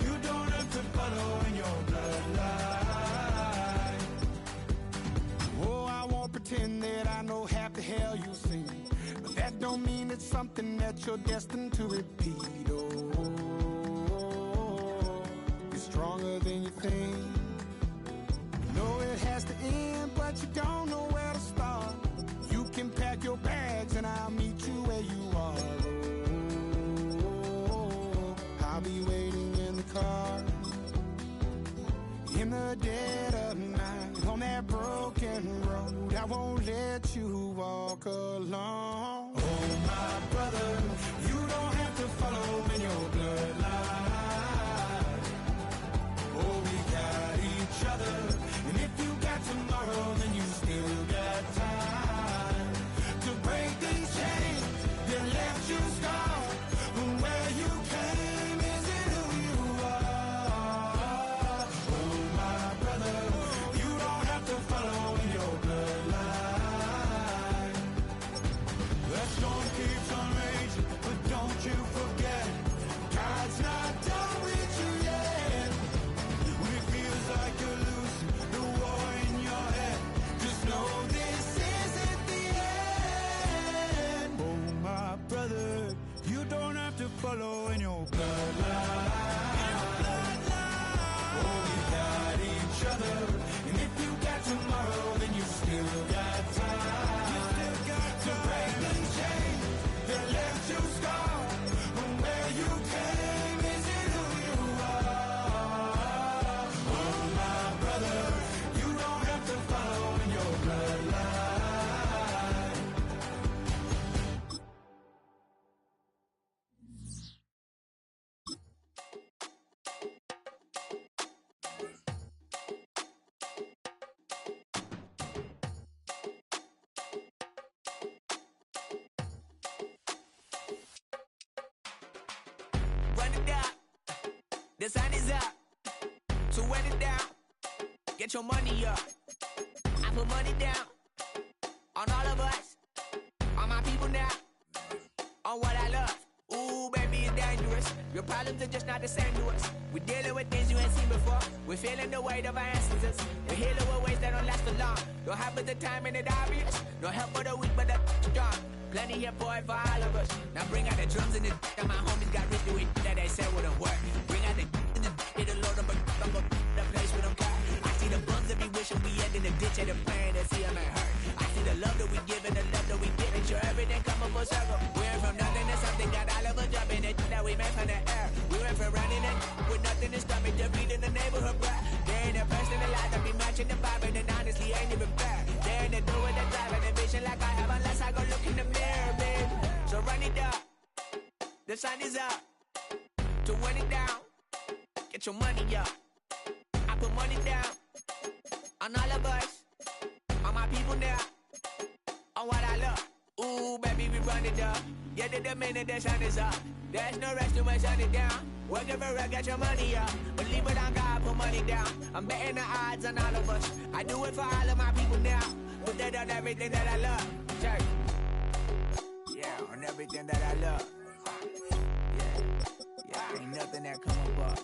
you don't have to follow in your bloodline. Oh, I won't pretend that I know half the hell you seen, but that don't mean it's something that you're destined to repeat. Oh, you're stronger than you think. You know it has to end, but you don't know where to start. You can pack your bags and I'll meet you where you are. Oh, I'll be waiting in the car in the dead of night on that broken road. I won't let you walk alone. Oh, my brother, you don't have to follow in your bloodline. Oh, we got each other, and if you got tomorrow, then you still got time to break these chains that left you scarred from where you came. Is it who you are? Oh, my brother, you don't have to follow in your bloodline. The storm keeps on raging, but don't you forget, God's not done with you yet. When it feels like you're losing the war in your head, just know this isn't the end. Oh, my brother, you don't have to follow in your bloodline. Oh, we got each other, and if you got tomorrow, then you still got time to break the chain that left you scarred from where you came. Is it who you are? Oh, my brother, you don't have to follow in your bloodline. Run it down, the sun is up, so run it down, get your money up. I put money down on all of us, on my people now, on what I love. Ooh, baby, it's dangerous. Your problems are just not the same to us. We're dealing with things you ain't seen before. We're feeling the weight of our ancestors. We're healing with ways that don't last for long. Don't have but the time and it obvious. No help for the weak, but the strong. Plenty here for it for all of us. Now bring out the drums and the and my homies got rich doing that they said wouldn't work. Bring out the and the hit a load of a the place with them cut. I see the bums that be wishing we end in the ditch and the pain that see them ain't hurt. I see the love that we give and the love that we get. Make sure everything come up full circle. We're from nothing to something, got all of us jumping it that we made from the air. We went from running it with nothing to stop it, just beat in the neighborhood, bruh. They ain't the person alive that be matching the vibe, and honestly ain't even fair. They ain't the do with the drive and the vision like I have unless I go look in the mirror, babe. So run it up, the sun is up. To run it down, get your money up. I put money down on all of us, on my people now, on what I love. Ooh, baby, we run it up. Yeah, the minute the sun is up, there's no rest to shut it down. Working for real, get your money up. Believe it on God, put money down. I'm betting the odds on all of us. I do it for all of my people now. Put that on everything that I love. Check. Yeah, on everything that I love. Yeah, ain't nothing that come above.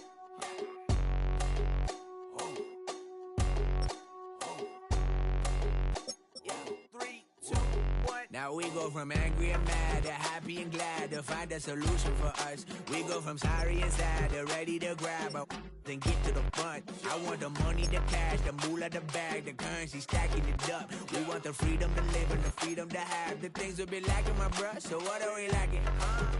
Now we go from angry and mad to happy and glad to find a solution for us. We go from sorry and sad to ready to grab a then get to the front. I want the money, the cash, the moolah, the bag, the currency, stacking it up. We want the freedom to live and the freedom to have the things we be lacking, my bruh. So what are we lacking?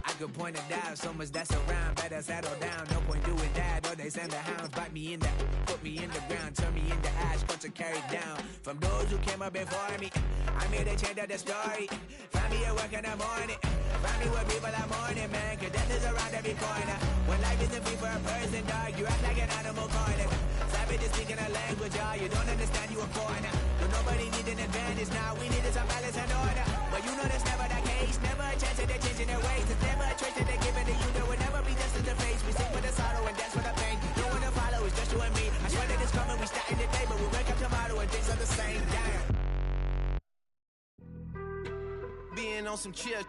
I could point it out, so much that's around. Better settle down, no point doing that. Or they send the hounds, bite me in the, put me in the ground, turn me into ash, cut to carry down. From those who came up before me, I'm here to change up the story. Find me at work in the morning, find me with people I'm mourning, man. Cause death is around every corner. When life isn't free for a person, dog, you act like an animal corner. Savage is speaking a language, y'all, you don't understand, you a foreigner. But nobody needs an advantage now, we needed some balance and order. But you know that's never the case, never a chance that they're changing their ways. It's never a choice that they're giving to you, there will never be just in the face. We sing for the sorrow and dance for the pain. No one to follow, it's just you and me. I swear that it's coming, we starting today, but we wake up tomorrow and things are the same. Damn. Being on some chill,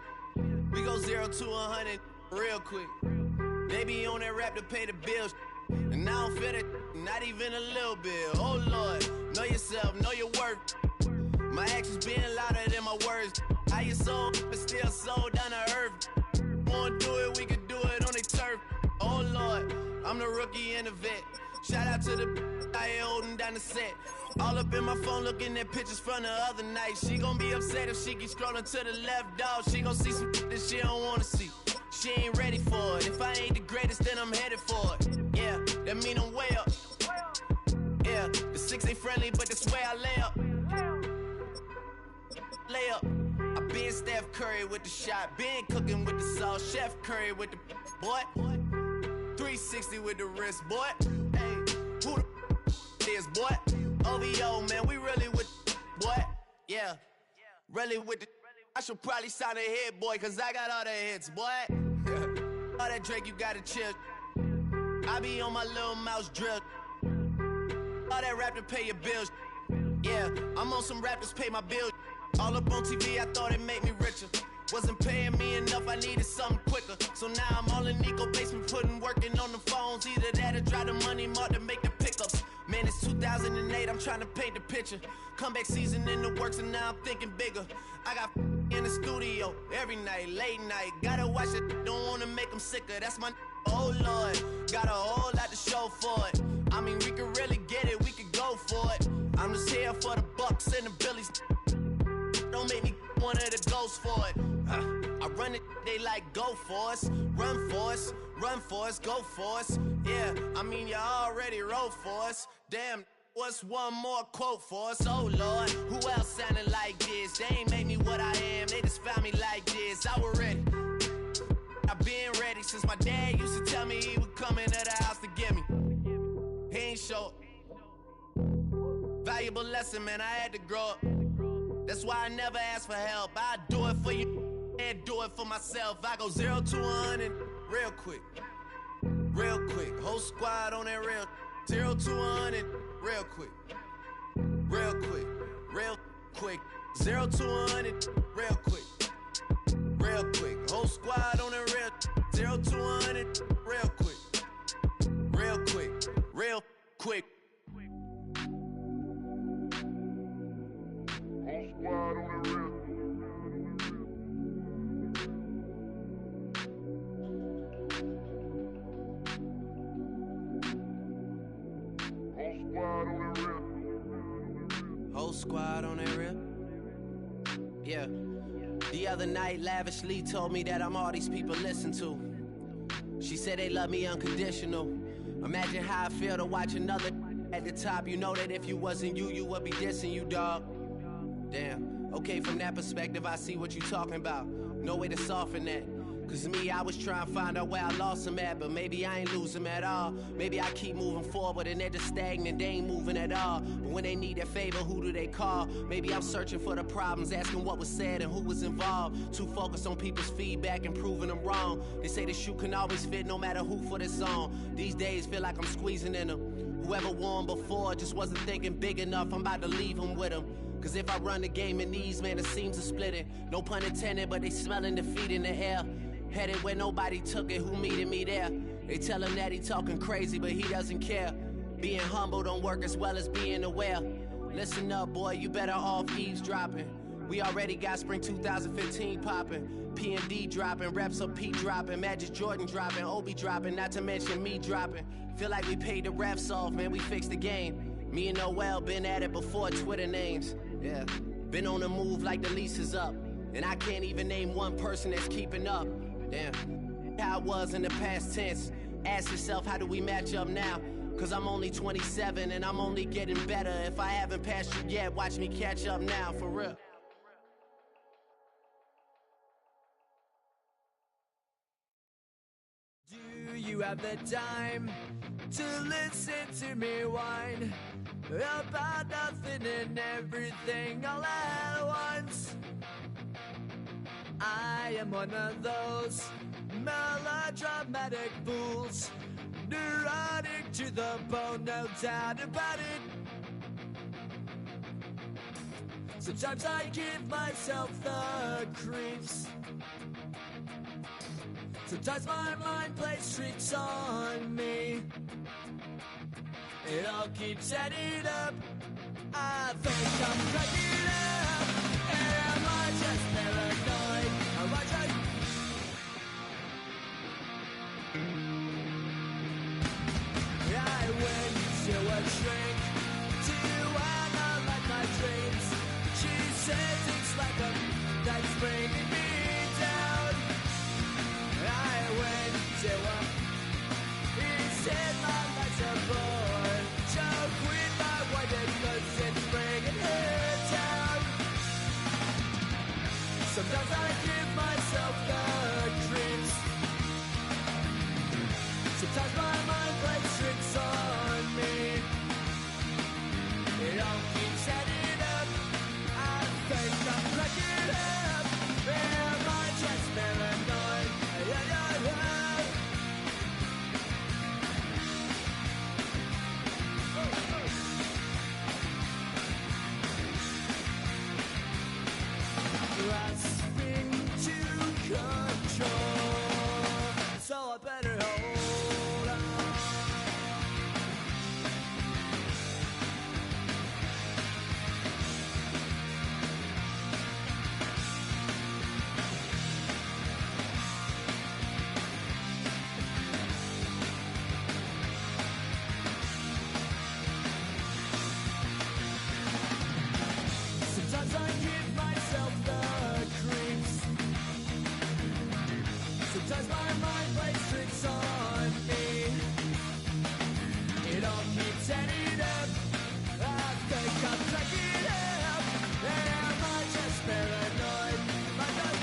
we go 0 to 100 real quick. They be on that rap to pay the bills, and I don't feel it, not even a little bit. Oh Lord, know yourself, know your worth. My actions being louder than my words. How you sold, but still sold down to earth. Wanna do it, we can do it on the turf. Oh Lord, I'm the rookie and the vet. Shout out to the I ain't holding down the set. All up in my phone looking at pictures from the other night. She gon' be upset if she keep scrolling to the left, dog. She gon' see some that she don't wanna see. She ain't ready for it. If I ain't the greatest, then I'm headed for it. Yeah, that mean I'm way up. Yeah, the 6 ain't friendly, but that's where I lay up. Lay up. I been Steph Curry with the shot, been cooking with the sauce, Chef Curry with the boy. 360 with the wrist, boy. Hey, who the is, boy? OVO, man, we really with boy. Yeah, really with the. I should probably sign a hit, boy, cause I got all the hits, boy. All that Drake, you gotta chill. I be on my little mouse drill. All that rap to pay your bills. Yeah, I'm on some rappers pay my bills. All up on TV, I thought it made me richer. Wasn't paying me enough, I needed something quicker. So now I'm all in Nico basement, working on the phones. Either that or drive the money mark to make the pickups. Man, it's 2008, I'm trying to paint the picture. Comeback season in the works and now I'm thinking bigger. I got in the studio every night, late night. Gotta watch it, don't wanna make them sicker. That's my oh Lord, got a whole lot to show for it. I mean, we could really get it, we could go for it. I'm just here for the Bucks and the Billies. Don't make me one of the ghosts for it. I run it, they like go for us, run for us, run for us, go for us. Yeah, I mean you already wrote for us. Damn, what's one more quote for us? Oh Lord, who else sounded like this? They ain't made me what I am, they just found me like this. I was ready, I've been ready since my dad used to tell me he would come into the house to get me. He ain't show up. Valuable lesson, man, I had to grow up. That's why I never ask for help. I do it for you and do it for myself. I go 0 to 100 real quick. Real quick. Whole squad on that real. 0 to 100 real quick. Real quick. Real quick. 0 to 100 real quick. Real quick. Whole squad on that real. 0 to 100 real quick. Real quick. Real quick. Whole squad on that real. Yeah. The other night, Lavishly told me that I'm all these people listen to. She said they love me unconditional. Imagine how I feel to watch another at the top. You know that if you wasn't you, you would be dissing you, dog. Damn. Okay, from that perspective, I see what you talking about. No way to soften that. Cause me, I was trying to find out where I lost them at, but maybe I ain't lose them at all. Maybe I keep moving forward and they're just stagnant, they ain't moving at all. But when they need that favor, who do they call? Maybe I'm searching for the problems, asking what was said and who was involved. Too focused on people's feedback and proving them wrong. They say the shoe can always fit no matter who for this song. These days feel like I'm squeezing in them. Whoever won before just wasn't thinking big enough, I'm about to leave them with them. Cause if I run the game in these, man, the seams are splitting. No pun intended, but they smelling defeat in the air. Headed where nobody took it, who meeting me there? They tell him that he talking crazy, but he doesn't care. Being humble don't work as well as being aware. Listen up, boy, you better off eavesdropping. We already got spring 2015 popping. P&D dropping, reps of P dropping, Magic Jordan dropping, Obi dropping, not to mention me dropping. Feel like we paid the refs off, man, we fixed the game. Me and Noel been at it before Twitter names. Yeah, been on the move like the lease is up. And I can't even name one person that's keeping up. Damn, how it was in the past tense. Ask yourself, how do we match up now? Cause I'm only 27 and I'm only getting better. If I haven't passed you yet, watch me catch up now, for real. Do you have the time to listen to me whine about nothing and everything all at once? I am one of those melodramatic fools, neurotic to the bone, no doubt about it. Sometimes I give myself the creeps. Sometimes my mind plays tricks on me. It all keeps adding up. I think I'm cracking up. Am I just paranoid? Am I just... I went to a shrink to analyze my dreams. She says it's like a that's bringing me down. I went to a... He said my life's a bore. Joke with my wife because it's bringing her down. Sometimes I give myself the creeps. Sometimes my mind plays tricks on me. It all keeps adding up. I think I'm cracking up. Am I just paranoid? Yeah, yeah, yeah. Grasping to control, so I better hold on. Sometimes I give myself the creeps. Sometimes my mind plays tricks on me. It all keeps adding up. I think I'm cracking up. Am I just paranoid? Am I just...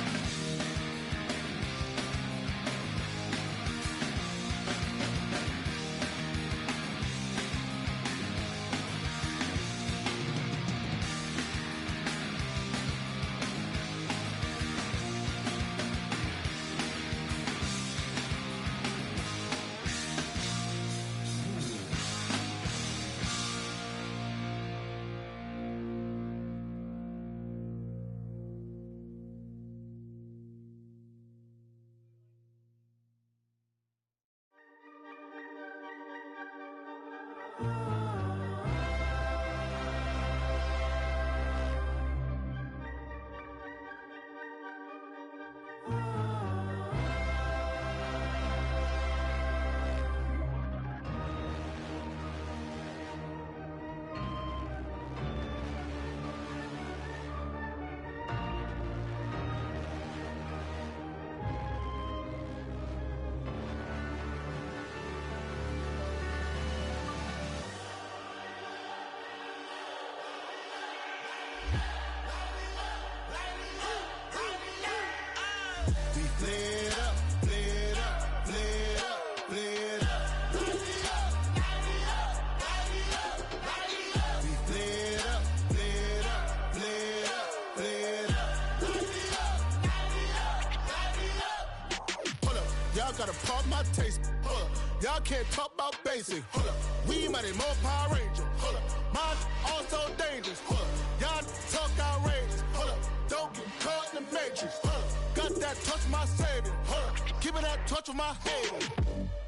Y'all gotta pump my taste. Hold up. Y'all can't talk about basic. Hold up. We mighty more Power Ranger. Hold up. Mine also dangerous. Hold up. Y'all talk outrageous. Hold up. Don't get caught in the matrix. Hold up. Got that touch my savior. Hold up. Give me that touch with my haters.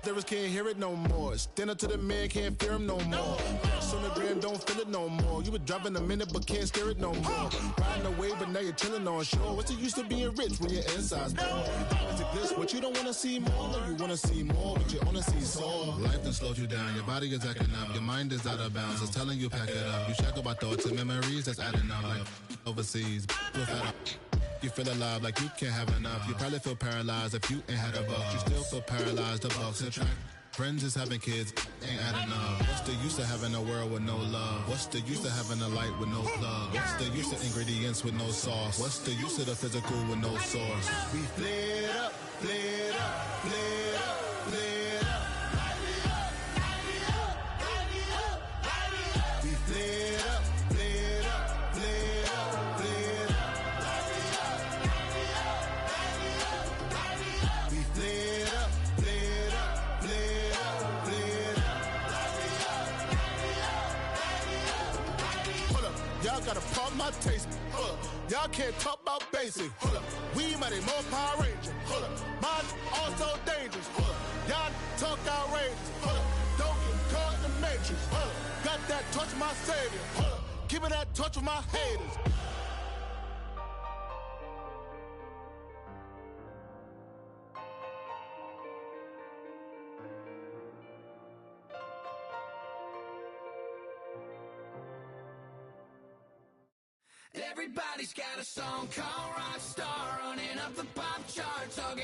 Lyrics can't hear it no more. Stand up to the man, can't fear him no more. On the gram, don't feel it no more. You were driving a minute, but can't steer it no more. Riding away, but now you're chilling on shore. What's it used to being rich when your inside's poor? Is it this what you don't want to see more? No, you want to see more, but you only see sore. Life done slowed you down, your body is acting up, your mind is out of bounds. It's telling you pack it up. You shackle by thoughts and memories that's adding up like overseas. You feel alive like you can't have enough. You probably feel paralyzed if you ain't had a buck. You still feel paralyzed, the bucks and track. Friends is having kids, ain't adding up. What's the use of having a world with no love? What's the use of having a light with no plug? What's the use of ingredients with no sauce? What's the use of the physical with no source? We flared up, flared up, flared up, flared up. We flared up, flared up, flared up, flared up. We flared up, flared up, flared up, flared up. Hold up, y'all got a problem, my taste. Hold up, y'all can't talk about basic. Hold up, we mighty more Power Ranger. Hold up, mine also dangerous. Hold up, y'all talk outrageous. Hold up, don't get caught in the matrix. Hold up, got that touch my savior. Hold up, give me that touch with my haters. Everybody's got a song called Rockstar, running up the pop charts, talking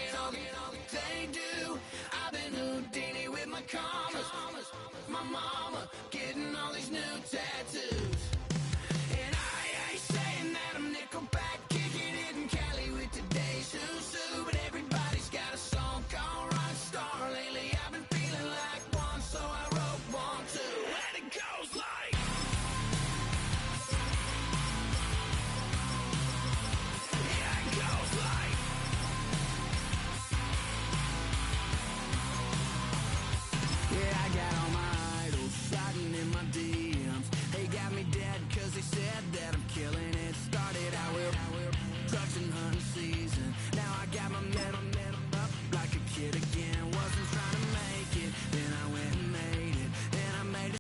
they do. I've been Houdini with my commas, my mama getting all these new tattoos.